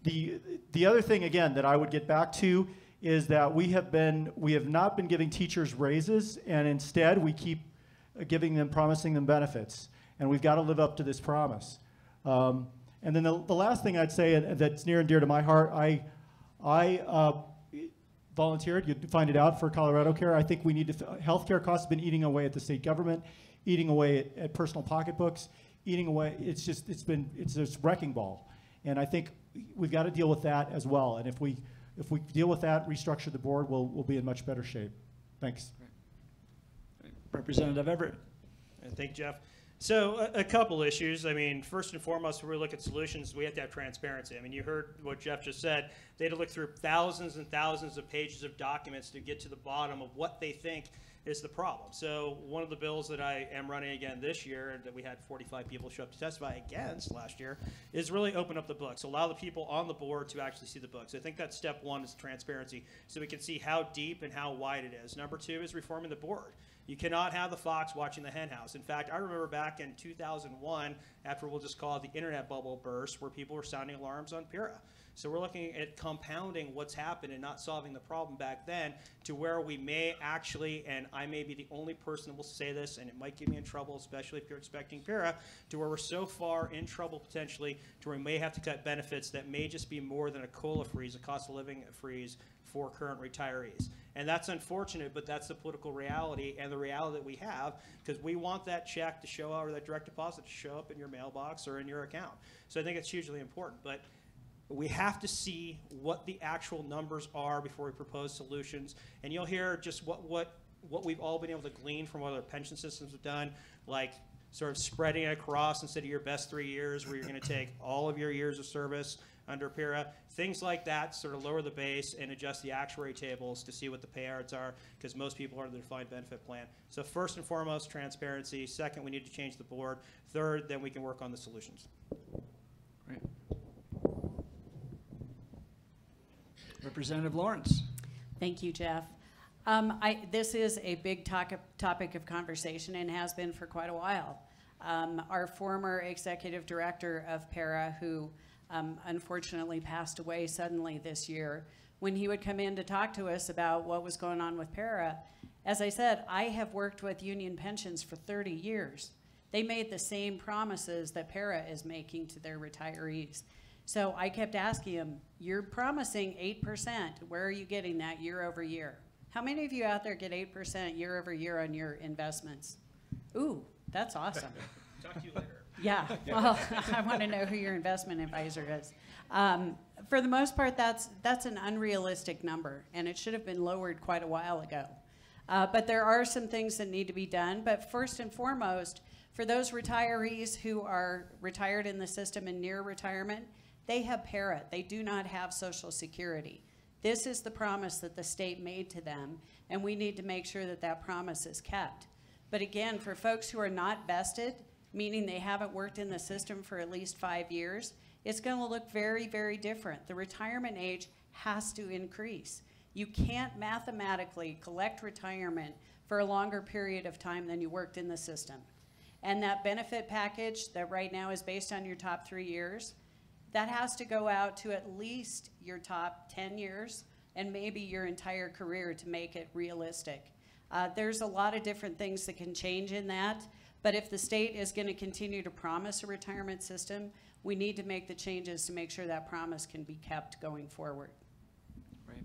The other thing, again, that I would get back to is that we have not been giving teachers raises, and instead we keep promising them benefits. and we've got to live up to this promise. And then the last thing I'd say that's near and dear to my heart, I volunteered, you'd find it out, for Colorado Care. I think we need to, healthcare costs have been eating away at the state government, eating away at personal pocketbooks, eating away, it's this wrecking ball. And I think we've got to deal with that as well. And if we deal with that, restructure the board, we'll be in much better shape. Thanks. Representative Everett. Thank you, Jeff. So a couple issues. I mean, first and foremost, when we look at solutions, we have to have transparency. I mean, you heard what Jeff just said. They had to look through thousands and thousands of pages of documents to get to the bottom of what they think is the problem. So one of the bills that I am running again this year, and that we had 45 people show up to testify against last year, is really open up the books, allow the people on the board to actually see the books. I think that's step one, is transparency, so we can see how deep and how wide it is. Number two is reforming the board. You cannot have the fox watching the hen house. In fact, I remember back in 2001, after we'll just call it the internet bubble burst, where people were sounding alarms on PERA. So we're looking at compounding what's happened and not solving the problem back then, to where we may actually, and I may be the only person that will say this, and it might get me in trouble, especially if you're expecting PERA, to where we're so far in trouble potentially to where we may have to cut benefits that may just be more than a COLA freeze, a cost of living freeze for current retirees. And that's unfortunate, but that's the political reality and the reality that we have, because we want that check to show up, or that direct deposit to show up in your mailbox or in your account. So I think it's hugely important. But we have to see what the actual numbers are before we propose solutions. And you'll hear just what we've all been able to glean from what other pension systems have done, like sort of spreading it across instead of your best 3 years, where you're going to take all of your years of service under PERA. Things like that sort of lower the base and adjust the actuary tables to see what the payouts are, because most people are in the defined benefit plan. So first and foremost, transparency. Second, we need to change the board. Third, then we can work on the solutions. Great. Representative Lawrence. Thank you, Jeff. This is a big topic of conversation and has been for quite a while. Our former executive director of PERA, who unfortunately passed away suddenly this year, when he would come in to talk to us about what was going on with PERA, as I said, I have worked with union pensions for 30 years. They made the same promises that PERA is making to their retirees. So I kept asking him, you're promising 8%. Where are you getting that year over year? How many of you out there get 8% year over year on your investments? Ooh, that's awesome. Talk to you later. Yeah, well, I want to know who your investment advisor is. For the most part, that's an unrealistic number, and it should have been lowered quite a while ago. But there are some things that need to be done. But first and foremost, for those retirees who are retired in the system and near retirement, they have PERA. They do not have Social Security. This is the promise that the state made to them, and we need to make sure that that promise is kept. But again, for folks who are not vested, meaning they haven't worked in the system for at least 5 years, it's going to look very, very different. The retirement age has to increase. You can't mathematically collect retirement for a longer period of time than you worked in the system. And that benefit package that right now is based on your top 3 years, that has to go out to at least your top 10 years and maybe your entire career to make it realistic. There's a lot of different things that can change in that, but if the state is going to continue to promise a retirement system, we need to make the changes to make sure that promise can be kept going forward. Great.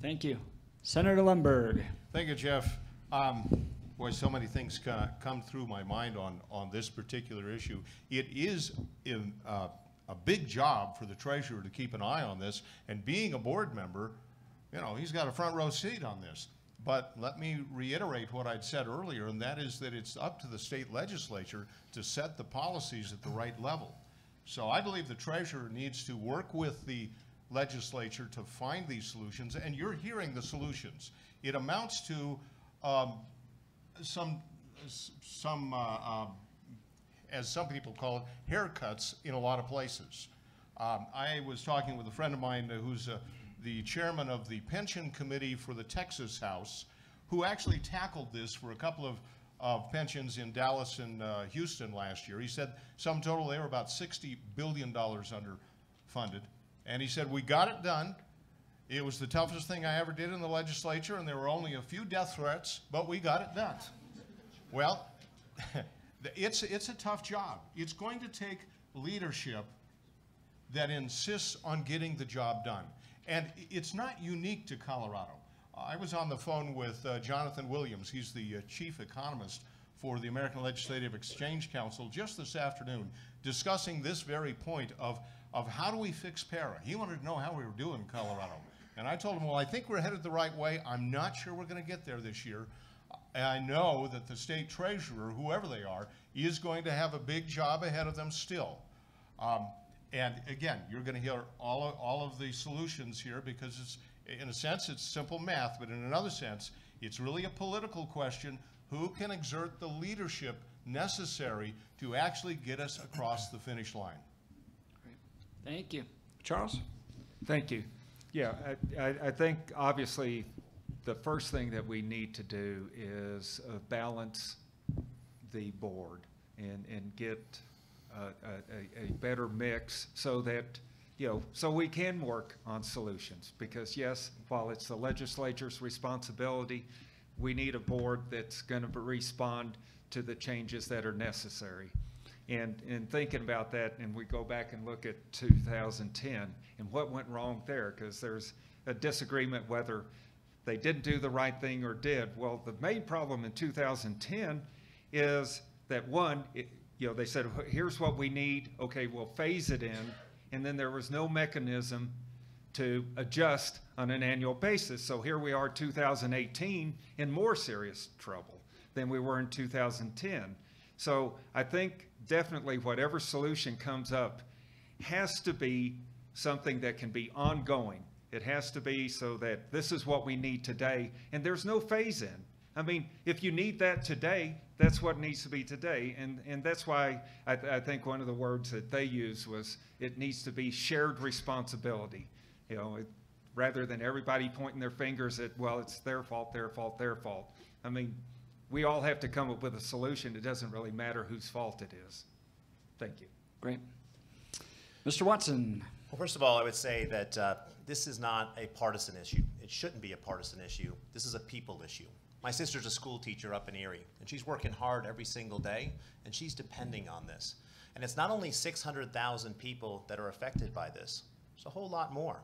Thank you. Senator Lundberg. Thank you, Jeff. Boy, so many things come through my mind on this particular issue. It is a big job for the treasurer to keep an eye on this, and being a board member, you know, he's got a front row seat on this. But let me reiterate what I'd said earlier, and that is that it's up to the state legislature to set the policies at the right level. So I believe the treasurer needs to work with the legislature to find these solutions, and you're hearing the solutions. It amounts to as some people call it, haircuts in a lot of places. I was talking with a friend of mine who's the chairman of the pension committee for the Texas House, who actually tackled this for a couple of pensions in Dallas and Houston last year. He said sum total they were about $60 billion underfunded. And he said, we got it done. It was the toughest thing I ever did in the legislature, and there were only a few death threats, but we got it done. Well, It's a tough job. It's going to take leadership that insists on getting the job done. And it's not unique to Colorado. I was on the phone with Jonathan Williams. He's the chief economist for the American Legislative Exchange Council just this afternoon, discussing this very point of how do we fix PERA. He wanted to know how we were doing in Colorado. And I told him, well, I think we're headed the right way. I'm not sure we're going to get there this year. And I know that the state treasurer, whoever they are, is going to have a big job ahead of them still. And again, you're going to hear all of the solutions here because it's, in a sense, it's simple math, but in another sense, it's really a political question. Who can exert the leadership necessary to actually get us across the finish line? Great. Thank you. Charles? Thank you. Yeah, I think obviously the first thing that we need to do is balance the board and get a better mix so that, so we can work on solutions. Because yes, while it's the legislature's responsibility, we need a board that's going to respond to the changes that are necessary. And in thinking about that, and we go back and look at 2010 and what went wrong there, because there's a disagreement whether they didn't do the right thing or did. Well, the main problem in 2010 is that one, they said, here's what we need, okay, we'll phase it in, and then there was no mechanism to adjust on an annual basis. So here we are 2018 in more serious trouble than we were in 2010. So I think definitely whatever solution comes up has to be something that can be ongoing. It has to be so that this is what we need today, and there's no phase-in. I mean, if you need that today, that's what needs to be today, and that's why I think one of the words that they used was it needs to be shared responsibility. Rather than everybody pointing their fingers at, well, it's their fault, their fault, their fault. I mean, we all have to come up with a solution. It doesn't really matter whose fault it is. Thank you. Great. Mr. Watson. Well, first of all, I would say that this is not a partisan issue. It shouldn't be a partisan issue. This is a people issue. My sister's a school teacher up in Erie, and she's working hard every single day, and she's depending on this. And it's not only 600,000 people that are affected by this. It's a whole lot more.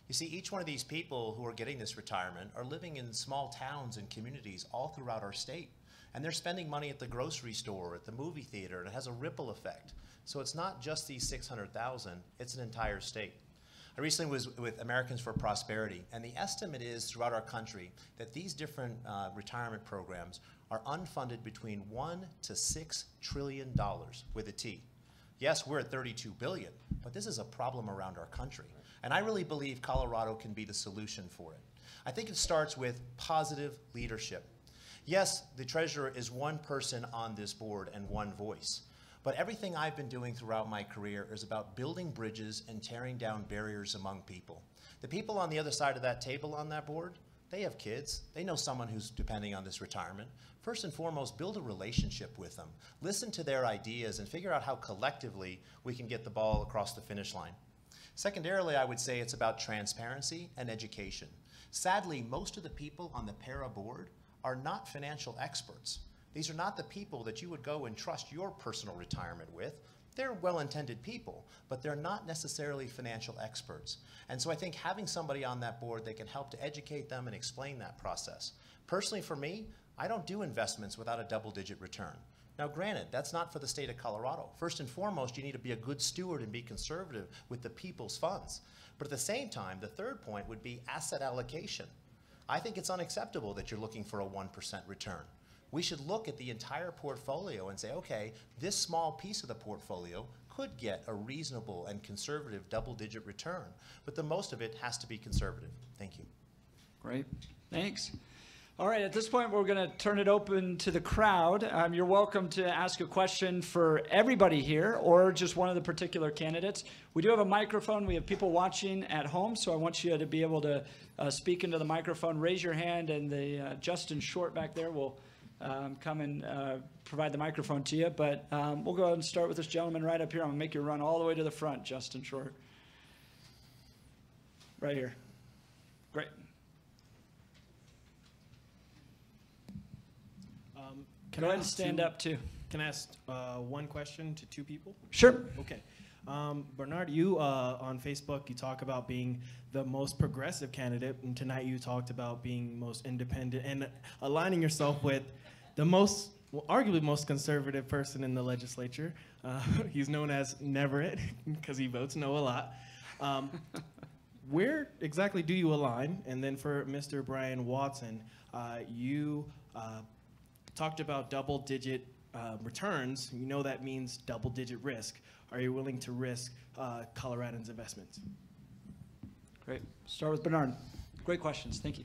You see, each one of these people who are getting this retirement are living in small towns and communities all throughout our state. And they're spending money at the grocery store, at the movie theater, and it has a ripple effect. So it's not just these 600,000, it's an entire state. I recently was with Americans for Prosperity, and the estimate is throughout our country that these different retirement programs are unfunded between $1 to $6 trillion with a T. Yes, we're at 32 billion, but this is a problem around our country. And I really believe Colorado can be the solution for it. I think it starts with positive leadership. Yes, the treasurer is one person on this board and one voice. But everything I've been doing throughout my career is about building bridges and tearing down barriers among people. The people on the other side of that table on that board, they have kids. They know someone who's depending on this retirement. First and foremost, build a relationship with them. Listen to their ideas and figure out how collectively we can get the ball across the finish line. Secondarily, I would say it's about transparency and education. Sadly, most of the people on the PERA board are not financial experts. These are not the people that you would go and trust your personal retirement with. They're well-intended people, but they're not necessarily financial experts. And so I think having somebody on that board that can help to educate them and explain that process. Personally, for me, I don't do investments without a double-digit return. Now, granted, that's not for the state of Colorado. First and foremost, you need to be a good steward and be conservative with the people's funds. But at the same time, the third point would be asset allocation. I think it's unacceptable that you're looking for a 1% return. We should look at the entire portfolio and say, okay, this small piece of the portfolio could get a reasonable and conservative double-digit return, but the most of it has to be conservative. Thank you. Great. Thanks. All right, at this point, we're going to turn it open to the crowd. You're welcome to ask a question for everybody here or just one of the particular candidates. We do have a microphone. We have people watching at home, so I want you to be able to speak into the microphone. Raise your hand, and the Justin Short back there will come and provide the microphone to you. But we'll go ahead and start with this gentleman right up here. I'm going to make you run all the way to the front, Justin Short. Right here. Great. Go ahead and stand up, too. Can I ask one question to two people? Sure. Okay. Bernard, you on Facebook, you talk about being the most progressive candidate, and tonight you talked about being most independent and aligning yourself with the most, well, arguably most conservative person in the legislature. He's known as Never It because he votes no a lot. Where exactly do you align? And then for Mr. Brian Watson, you talked about double-digit returns. You know that means double-digit risk. Are you willing to risk Coloradans' investments? Great. Start with Bernard. Great questions. Thank you.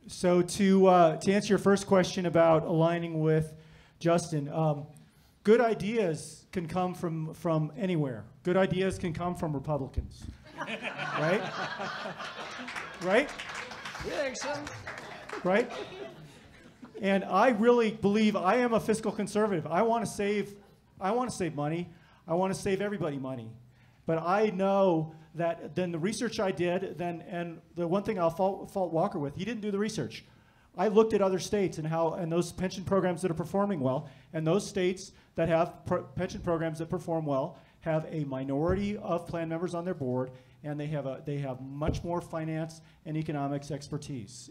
So to answer your first question about aligning with Justin, good ideas can come from anywhere. Good ideas can come from Republicans, right? Right? We think so. Right? And I really believe I am a fiscal conservative. I want to save money. I want to save everybody money. But I know that then the research I did, and the one thing I'll fault Walker with, he didn't do the research. I looked at other states and those pension programs that are performing well, and those states that have pension programs that perform well have a minority of plan members on their board, and they have much more finance and economics expertise.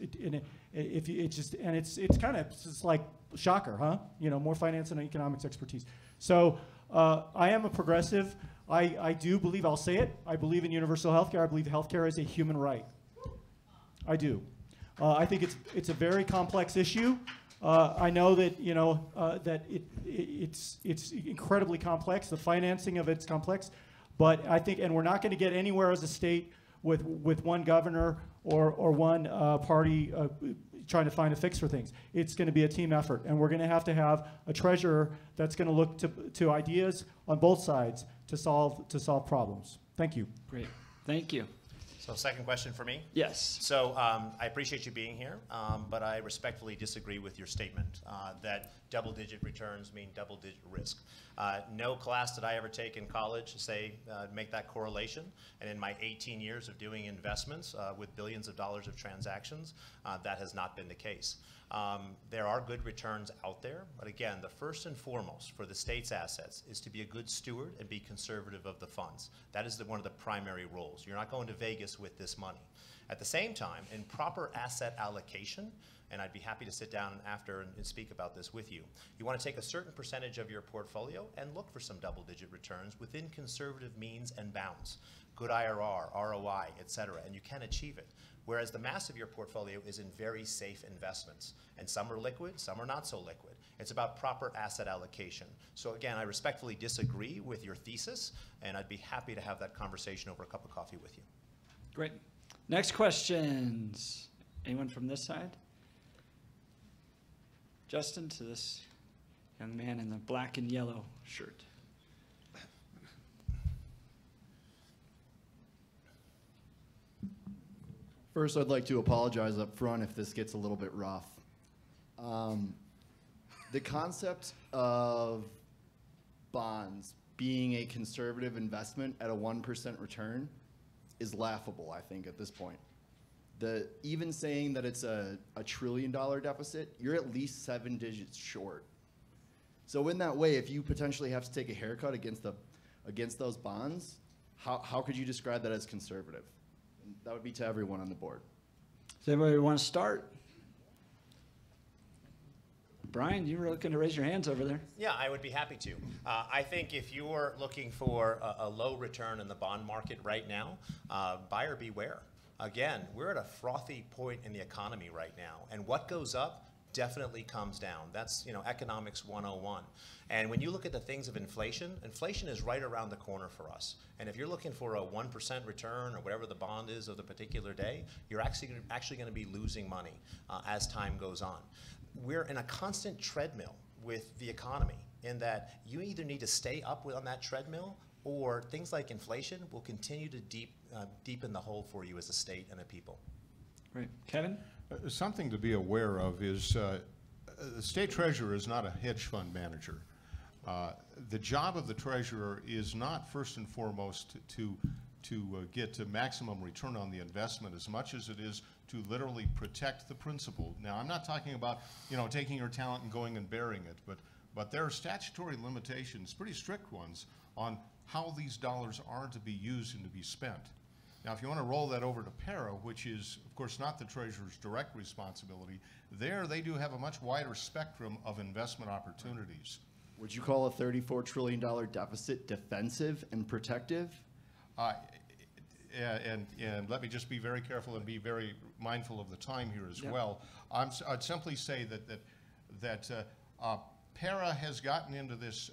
It's kind of like shocker, huh? You know, more finance and economics expertise. So I am a progressive. I do believe, I'll say it, I believe in universal health care. I believe health care is a human right. I do. I think it's a very complex issue. I know that that it's incredibly complex. The financing of it's complex, but I think, and we're not going to get anywhere as a state with one governor or one party trying to find a fix for things. It's going to be a team effort, and we're going to have a treasurer that's going to look to ideas on both sides to solve problems. Thank you. Great. Thank you. So second question for me? Yes. So I appreciate you being here, but I respectfully disagree with your statement that double-digit returns mean double-digit risk. No class that I ever take in college make that correlation, and in my 18 years of doing investments with billions of dollars of transactions, that has not been the case. There are good returns out there, but again, the first and foremost for the state's assets is to be a good steward and be conservative of the funds. That is one of the primary roles. You're not going to Vegas with this money. At the same time, in proper asset allocation, and I'd be happy to sit down after and speak about this with you, you want to take a certain percentage of your portfolio and look for some double-digit returns within conservative means and bounds. Good IRR, ROI, et cetera, and you can achieve it. Whereas the mass of your portfolio is in very safe investments. And some are liquid, some are not so liquid. It's about proper asset allocation. So again, I respectfully disagree with your thesis, and I'd be happy to have that conversation over a cup of coffee with you. Great. Next questions. Anyone from this side? Justin, to this young man in the black and yellow shirt. First, I'd like to apologize up front if this gets a little bit rough. The concept of bonds being a conservative investment at a 1% return is laughable, I think, at this point. Even saying that it's a $1 trillion deficit, you're at least 7 digits short. So in that way, if you potentially have to take a haircut against those bonds, how could you describe that as conservative? That would be to everyone on the board. Does anybody want to start? Brian, you were looking to raise your hands over there. Yeah, I would be happy to. I think if you're looking for a low return in the bond market right now, buyer beware. Again, we're at a frothy point in the economy right now, and what goes up definitely comes down. That's economics 101. And when you look at the things of inflation, inflation is right around the corner for us. And if you're looking for a 1% return or whatever the bond is of the particular day, you're actually going to be losing money as time goes on. We're in a constant treadmill with the economy in that you either need to stay up on that treadmill or things like inflation will continue to deepen the hole for you as a state and a people. Great. Kevin? Something to be aware of is the state treasurer is not a hedge fund manager. The job of the treasurer is not first and foremost to get to maximum return on the investment as much as it is to literally protect the principal. Now, I'm not talking about taking your talent and going and burying it, but but there are statutory limitations, pretty strict ones, on how these dollars are to be used and to be spent. Now, if you want to roll that over to PERA, which is, of course, not the Treasurer's direct responsibility, there they do have a much wider spectrum of investment opportunities. Would you call a $34 trillion deficit defensive and protective? And let me just be very careful and be very mindful of the time here as well. I'd simply say that PERA has gotten into this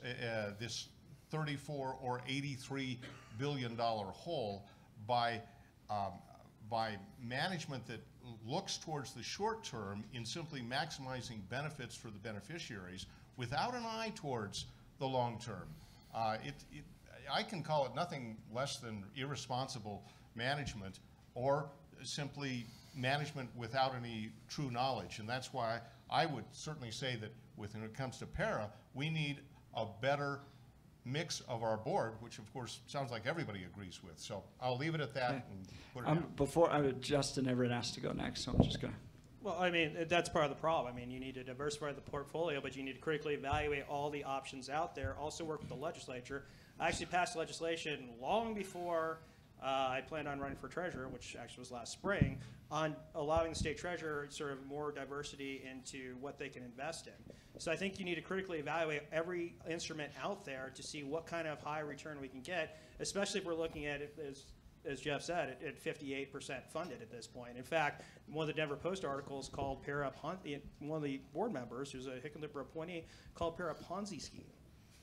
this 34 or 83 billion dollar hole by management that looks towards the short term in simply maximizing benefits for the beneficiaries without an eye towards the long term. I can call it nothing less than irresponsible management, or simply management without any true knowledge. And that's why I would certainly say that when it comes to PERA, we need a better mix of our board, which of course sounds like everybody agrees with. So I'll leave it at that and put it out. Before Justin Everett asked to go next, so I'm just going to. Well, I mean, that's part of the problem. I mean, you need to diversify the portfolio, but you need to critically evaluate all the options out there. Also work with the legislature. I actually passed legislation long before I planned on running for treasurer, which actually was last spring, on allowing the state treasurer sort of more diversity into what they can invest in. So I think you need to critically evaluate every instrument out there to see what kind of high return we can get, especially if we're looking at it as Jeff said, at 58% funded at this point. In fact, one of the Denver Post articles called PERA, one of the board members, who's a Hickenlooper appointee, called PERA a Ponzi scheme.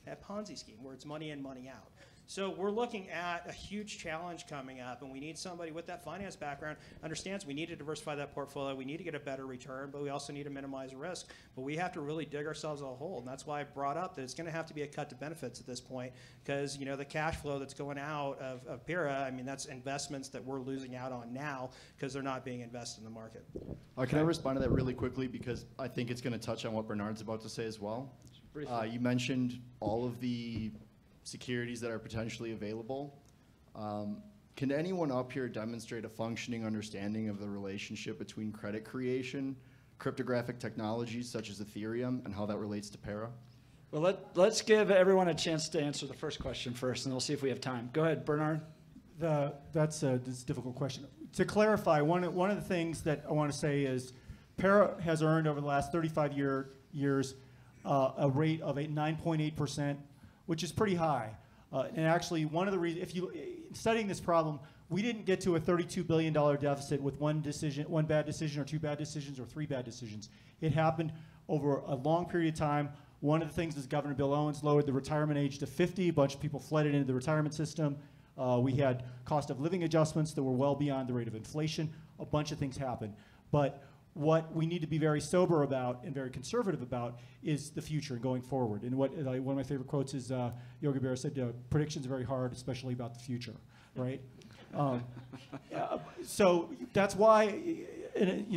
A Ponzi scheme where it's money in, money out. So we're looking at a huge challenge coming up, and we need somebody with that finance background understands we need to diversify that portfolio, we need to get a better return, but we also need to minimize risk. But we have to really dig ourselves a hole, and that's why I brought up that it's going to have to be a cut to benefits at this point, because you know the cash flow that's going out of PERA, I mean that's investments that we're losing out on now because they're not being invested in the market. Can I respond to that really quickly, because I think it's going to touch on what Bernard's about to say as well. You mentioned all of the securities that are potentially available. Can anyone up here demonstrate a functioning understanding of the relationship between credit creation, cryptographic technologies such as Ethereum, and how that relates to PERA? Well, let's give everyone a chance to answer the first question first, and we'll see if we have time. Go ahead, Bernard. That's a difficult question. To clarify, one of the things that I want to say is PERA has earned over the last 35 years a rate of 9.8%, which is pretty high. And actually, one of the reasons, if you studying this problem, we didn't get to a $32 billion deficit with one bad decision, or two bad decisions, or three bad decisions. It happened over a long period of time. One of the things is Governor Bill Owens lowered the retirement age to 50. A bunch of people flooded into the retirement system. We had cost of living adjustments that were well beyond the rate of inflation. A bunch of things happened. But what we need to be very sober about and very conservative about is the future and going forward. And one of my favorite quotes is Yogi Berra said, predictions are very hard, especially about the future, right? So that's why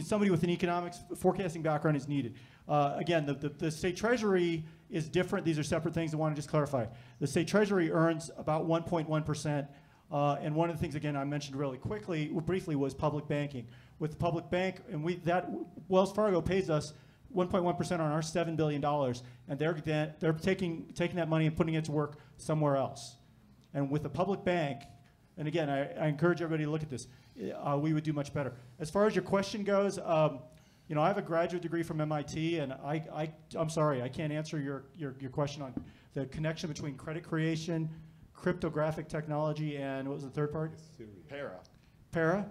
somebody with an economics forecasting background is needed. Again, the state treasury is different. These are separate things I want to just clarify. The state treasury earns about 1.1%. And one of the things, again, I mentioned really briefly, was public banking. With the public bank, and Wells Fargo pays us 1.1% on our $7 billion, and they're taking that money and putting it to work somewhere else. And with the public bank, and again, I encourage everybody to look at this, we would do much better. As far as your question goes, I have a graduate degree from MIT, and I'm sorry, I can't answer your question on the connection between credit creation, cryptographic technology, and what was the third part? PERA. PERA?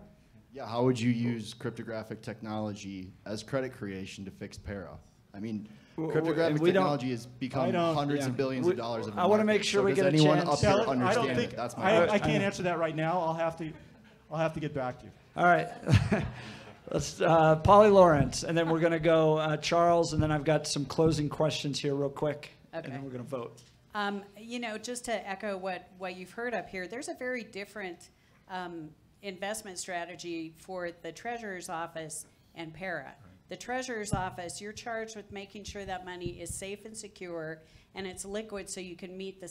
Yeah, how would you use cryptographic technology as credit creation to fix PERA? I mean, cryptographic technology has become hundreds of billions of dollars. I want to make sure we get a chance. Does anyone up here understand it? That's my I can't answer that right now. I'll have to get back to you. All right. Let's Polly Lawrence, and then we're going to go Charles, and then I've got some closing questions here real quick, and then we're going to vote. Just to echo what you've heard up here, there's a very different investment strategy for the Treasurer's Office and PERA. The Treasurer's Office, you're charged with making sure that money is safe and secure and it's liquid so you can meet the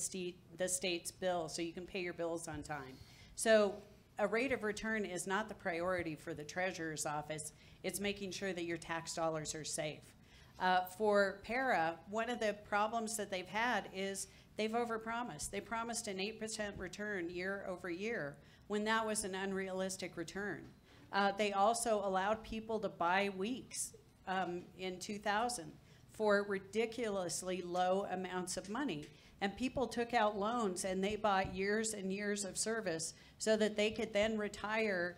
state's bill, so you can pay your bills on time. So a rate of return is not the priority for the Treasurer's Office. It's making sure that your tax dollars are safe. For PERA, one of the problems that they've had is they've overpromised. They promised an 8% return year over year when that was an unrealistic return. They also allowed people to buy weeks in 2000 for ridiculously low amounts of money. And people took out loans and they bought years and years of service so that they could then retire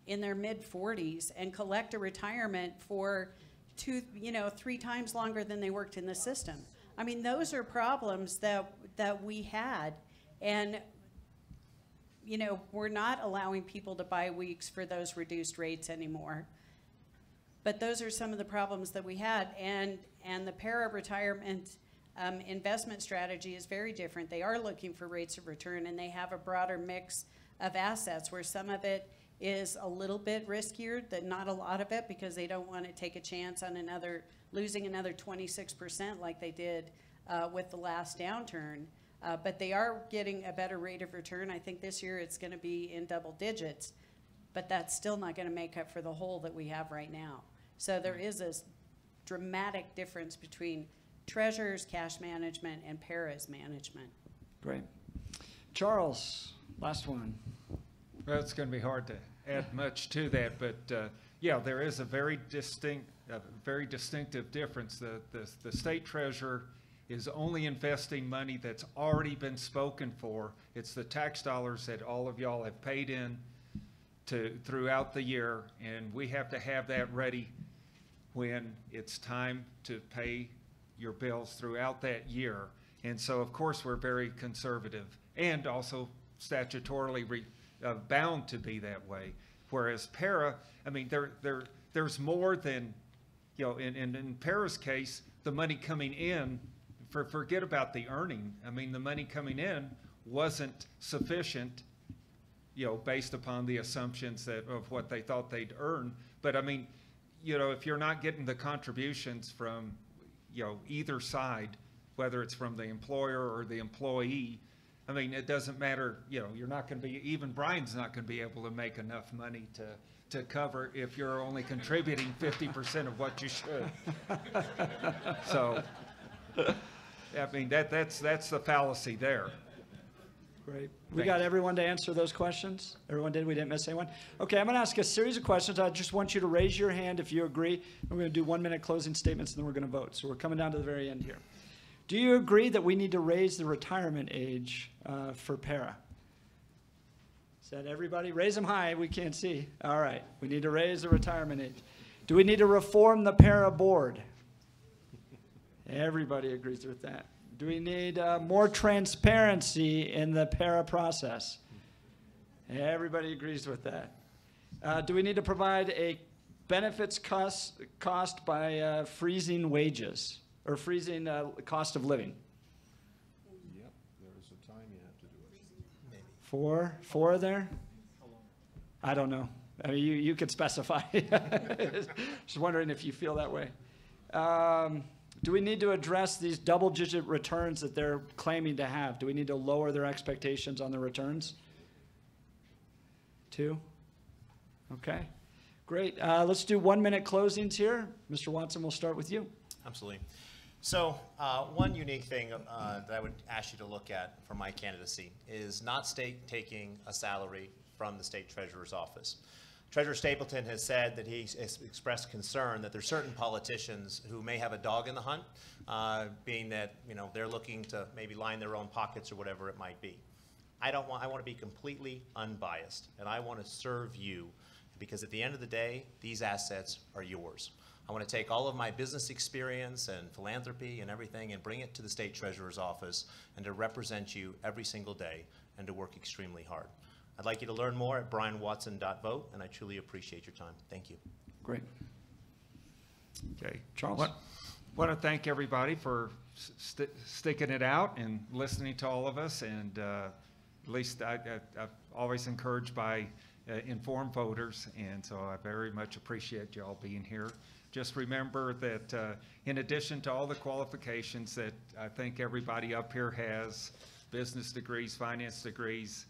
in their mid-40s and collect a retirement for 3 times longer than they worked in the system. I mean, those are problems that we had, and we're not allowing people to buy weeks for those reduced rates anymore. But those are some of the problems that we had, and the PERA retirement investment strategy is very different. They are looking for rates of return, and they have a broader mix of assets where some of it is a little bit riskier, than not a lot of it, because they don't want to take a chance on losing another 26% like they did with the last downturn. But they are getting a better rate of return. I think this year it's going to be in double digits, but that's still not going to make up for the hole that we have right now. So there is a dramatic difference between Treasurer's cash management and PERA's management. Great. Charles, last one. Well, it's going to be hard to add much to that, but yeah, there is a very distinctive difference. The state treasurer is only investing money that's already been spoken for. It's the tax dollars that all of y'all have paid in throughout the year, and we have to have that ready when it's time to pay your bills throughout that year. And so, of course, we're very conservative and also statutorily bound to be that way. Whereas PERA, I mean, there's more than, in PERA's case, the money coming in, forget about the earning. I mean, the money coming in wasn't sufficient, based upon the assumptions of what they thought they'd earn. But I mean, if you're not getting the contributions from, either side, whether it's from the employer or the employee, I mean, it doesn't matter, you're not going to be, even Brian's not going to be able to make enough money to cover if you're only contributing 50% of what you should. So, I mean, that's the fallacy there. Great. We got everyone to answer those questions? Everyone did? We didn't miss anyone? Okay, I'm going to ask a series of questions. I just want you to raise your hand if you agree. We're going to do 1-minute closing statements, and then we're going to vote. So we're coming down to the very end here. Do you agree that we need to raise the retirement age for PERA? Is that everybody? Raise them high. We can't see. All right. We need to raise the retirement age. Do we need to reform the PERA board? Everybody agrees with that. Do we need more transparency in the PERA process? Everybody agrees with that. Do we need to provide a benefits cost by freezing wages or freezing cost of living? Yep, there's a time you have to do it. Maybe. Four there? I don't know. I mean, you could specify. Just wondering if you feel that way. Do we need to address these double-digit returns that they're claiming to have? Do we need to lower their expectations on the returns? 2? Okay, great. Let's do 1-minute closings here. Mr. Watson, we'll start with you. Absolutely. So one unique thing that I would ask you to look at for my candidacy is not taking a salary from the state treasurer's office. Treasurer Stapleton has said that he's expressed concern that there's certain politicians who may have a dog in the hunt, being that they're looking to maybe line their own pockets or whatever it might be. I want to be completely unbiased, and I want to serve you, because at the end of the day, these assets are yours. I want to take all of my business experience and philanthropy and everything and bring it to the state treasurer's office and to represent you every single day and to work extremely hard. I'd like you to learn more at brianwatson.vote, and I truly appreciate your time. Thank you. Great. Okay. Charles? Want to thank everybody for sticking it out and listening to all of us, and at least I'm always encouraged by informed voters, and so I very much appreciate you all being here. Just remember that in addition to all the qualifications that I think everybody up here has, business degrees, finance degrees,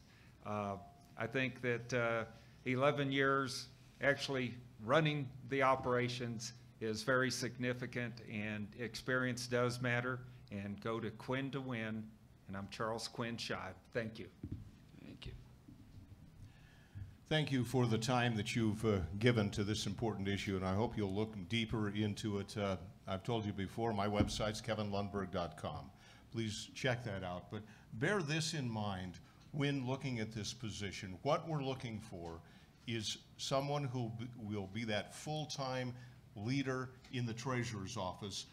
I think that 11 years actually running the operations is very significant, and experience does matter. And go to Quinn to win. And I'm Charles Quinn Shive. Thank you. Thank you. Thank you for the time that you've given to this important issue, and I hope you'll look deeper into it. I've told you before, my website's kevinlundberg.com. Please check that out. But bear this in mind when looking at this position. What we're looking for is someone who will be that full-time leader in the Treasurer's office,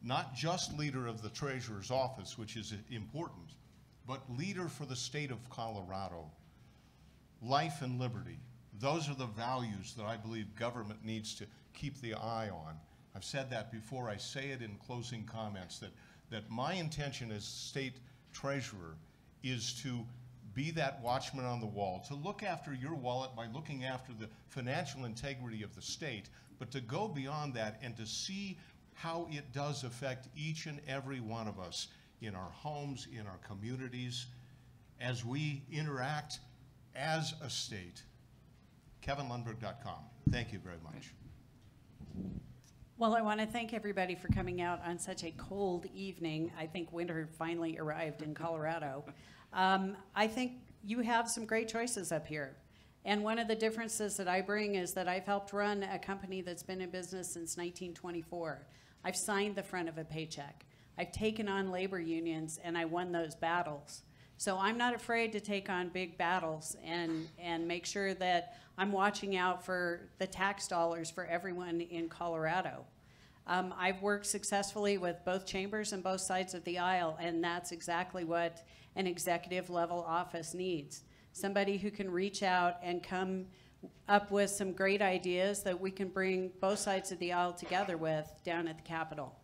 not just leader of the Treasurer's office, which is important, but leader for the state of Colorado. Life and liberty. Those are the values that I believe government needs to keep the eye on. I've said that before. I say it in closing comments, that my intention as state treasurer is to be that watchman on the wall, to look after your wallet by looking after the financial integrity of the state, but to go beyond that and to see how it does affect each and every one of us in our homes, in our communities, as we interact as a state. KevinLundberg.com. Thank you very much. Well, I want to thank everybody for coming out on such a cold evening. I think winter finally arrived in Colorado. I think you have some great choices up here. And one of the differences that I bring is that I've helped run a company that's been in business since 1924. I've signed the front of a paycheck. I've taken on labor unions, and I won those battles. So I'm not afraid to take on big battles and make sure that I'm watching out for the tax dollars for everyone in Colorado. I've worked successfully with both chambers and both sides of the aisle, and that's exactly what an executive level office needs. Somebody who can reach out and come up with some great ideas that we can bring both sides of the aisle together with down at the Capitol.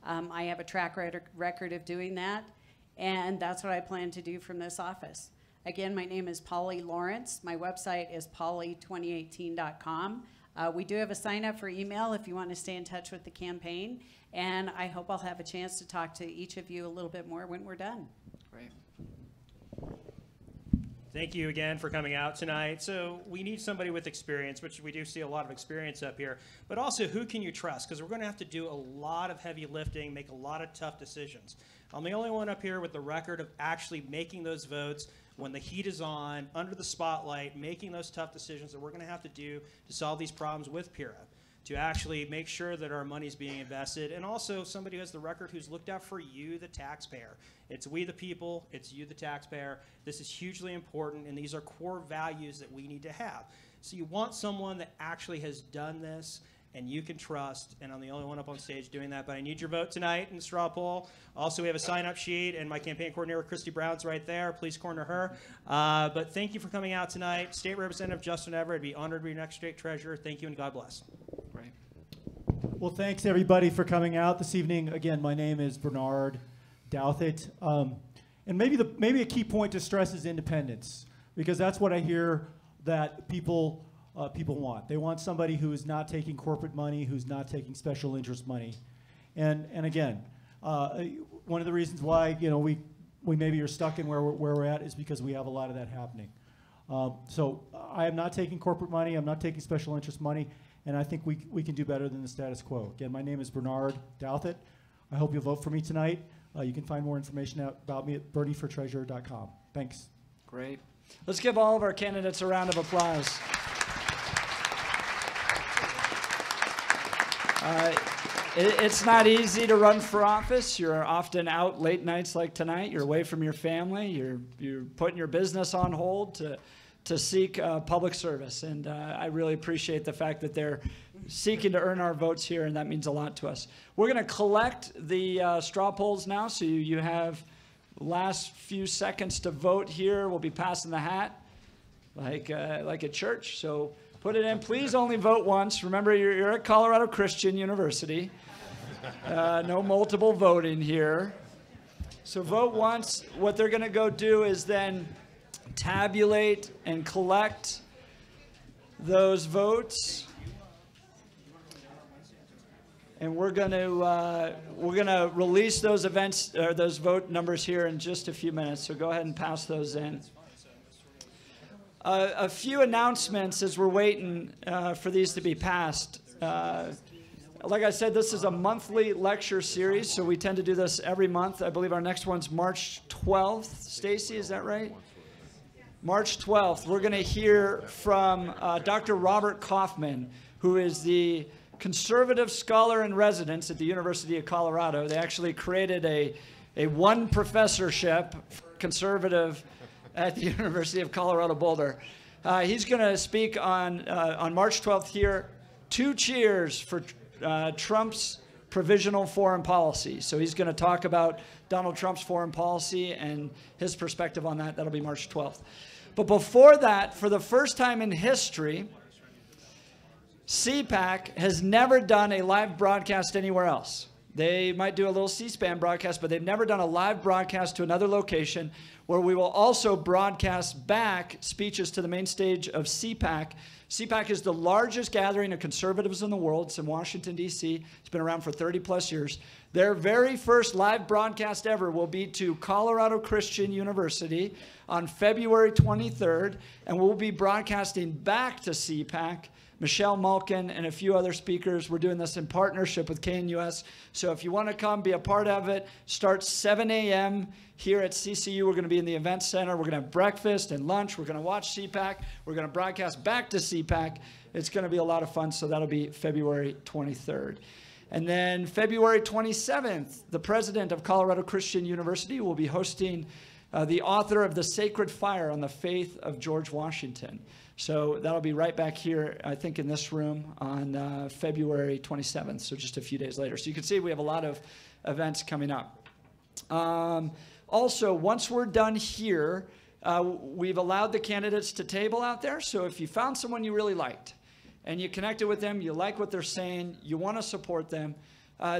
I have a track record of doing that, and that's what I plan to do from this office. Again, my name is Polly Lawrence. My website is polly2018.com. We do have a sign up for email if you want to stay in touch with the campaign, and I hope I'll have a chance to talk to each of you a little bit more when we're done. Great. Thank you again for coming out tonight. So we need somebody with experience, which we do see a lot of experience up here, but also who can you trust? Because we're going to have to do a lot of heavy lifting, make a lot of tough decisions. I'm the only one up here with the record of actually making those votes when the heat is on, under the spotlight, making those tough decisions that we're going to have to do to solve these problems with PERA, to actually make sure that our money is being invested, and also somebody who has the record who's looked out for you, the taxpayer. It's we the people, it's you the taxpayer. This is hugely important, and these are core values that we need to have. So you want someone that actually has done this and you can trust, and I'm the only one up on stage doing that, but I need your vote tonight in the straw poll. Also, we have a sign-up sheet, and my campaign coordinator, Christy Brown's right there. Please corner her. But thank you for coming out tonight. State Representative Justin Everett, I'd be honored to be your next state treasurer. Thank you, and God bless. Great. Well, thanks everybody for coming out this evening. Again, my name is Bernard Douthit. And maybe a key point to stress is independence, because that's what I hear that people want. They want somebody who is not taking corporate money, who's not taking special interest money. And again, one of the reasons why we maybe are stuck in where we're at is because we have a lot of that happening. So I am not taking corporate money, I'm not taking special interest money, and I think we can do better than the status quo. Again, my name is Bernard Douthit. I hope you'll vote for me tonight. You can find more information out about me at berniefortreasurer.com. Thanks. Great. Let's give all of our candidates a round of applause. It's not easy to run for office. You're often out late nights like tonight. You're away from your family. You're putting your business on hold to seek public service. And I really appreciate the fact that they're seeking to earn our votes here, and that means a lot to us. We're going to collect the straw polls now, so you have the last few seconds to vote here. We'll be passing the hat like at church. So put it in. Please only vote once. Remember, you're at Colorado Christian University. No multiple voting here. So vote once. What they're going to go do is then tabulate and collect those votes. And we're going to release those those vote numbers here in just a few minutes. So go ahead and pass those in. A few announcements as we're waiting for these to be passed. like I said, this is a monthly lecture series, so we tend to do this every month. I believe our next one's March 12th. Stacy, is that right? March 12th. We're going to hear from Dr. Robert Kaufman, who is the conservative scholar in residence at the University of Colorado. They actually created a one professorship conservative at the University of Colorado Boulder. He's going to speak on March 12th here. 2 cheers for Trump's provisional foreign policy. So he's going to talk about Donald Trump's foreign policy and his perspective on that. That'll be March 12th. But before that, for the first time in history, CPAC has never done a live broadcast anywhere else. They might do a little C-SPAN broadcast, but they've never done a live broadcast to another location where we will also broadcast back speeches to the main stage of CPAC. CPAC is the largest gathering of conservatives in the world. It's in Washington, D.C. It's been around for 30 plus years. Their very first live broadcast ever will be to Colorado Christian University on February 23rd, and we'll be broadcasting back to CPAC. Michelle Malkin and a few other speakers. We're doing this in partnership with KNUS. So if you want to come be a part of it, start 7 a.m. here at CCU. We're going to be in the event center. We're going to have breakfast and lunch. We're going to watch CPAC. We're going to broadcast back to CPAC. It's going to be a lot of fun. So that'll be February 23rd. And then February 27th, the president of Colorado Christian University will be hosting the author of The Sacred Fire on the Faith of George Washington. So that'll be right back here, I think, in this room on February 27th, so just a few days later. So you can see we have a lot of events coming up. Also, once we're done here, we've allowed the candidates to table out there. So if you found someone you really liked and you connected with them, you like what they're saying, you want to support them,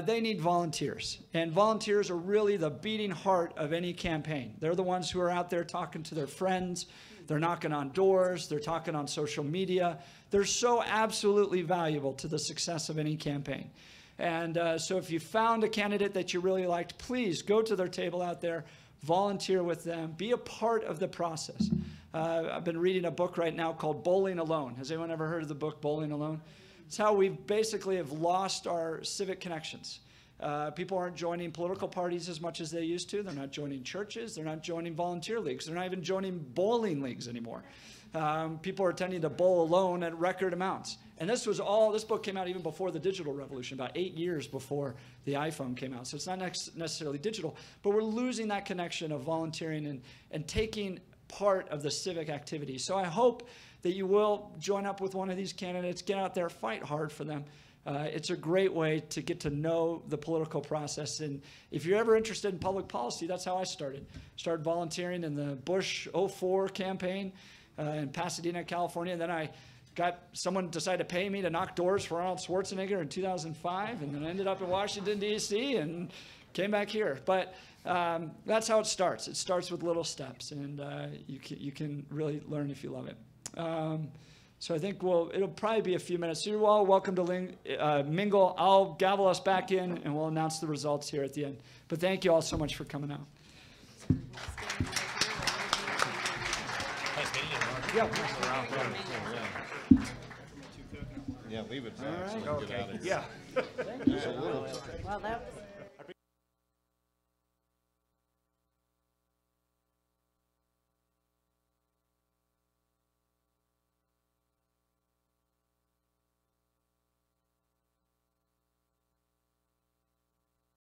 they need volunteers. And volunteers are really the beating heart of any campaign. They're the ones who are out there talking to their friends. They're knocking on doors. They're talking on social media. They're so absolutely valuable to the success of any campaign. And so if you found a candidate that you really liked, please go to their table out there, volunteer with them, be a part of the process. I've been reading a book right now called Bowling Alone. Has anyone ever heard of the book Bowling Alone? It's how we basically have lost our civic connections. People aren't joining political parties as much as they used to. They're not joining churches. They're not joining volunteer leagues. They're not even joining bowling leagues anymore. People are tending to bowl alone at record amounts. And this book came out even before the digital revolution, about 8 years before the iPhone came out. So it's not necessarily digital, but we're losing that connection of volunteering and taking part of the civic activity. So I hope that you will join up with one of these candidates, get out there, fight hard for them. It's a great way to get to know the political process. And if you're ever interested in public policy, that's how I started. Started volunteering in the Bush 04 campaign in Pasadena, California. And then I got someone decided to pay me to knock doors for Arnold Schwarzenegger in 2005. And then I ended up in Washington, D.C. and came back here. But that's how it starts. It starts with little steps. And you can really learn if you love it. So I think it'll probably be a few minutes. So you're all welcome to mingle. I'll gavel us back in, and we'll announce the results here at the end. But thank you all so much for coming out. Yeah, leave it back so we can get out of here. Yeah. Just a little. Well, that was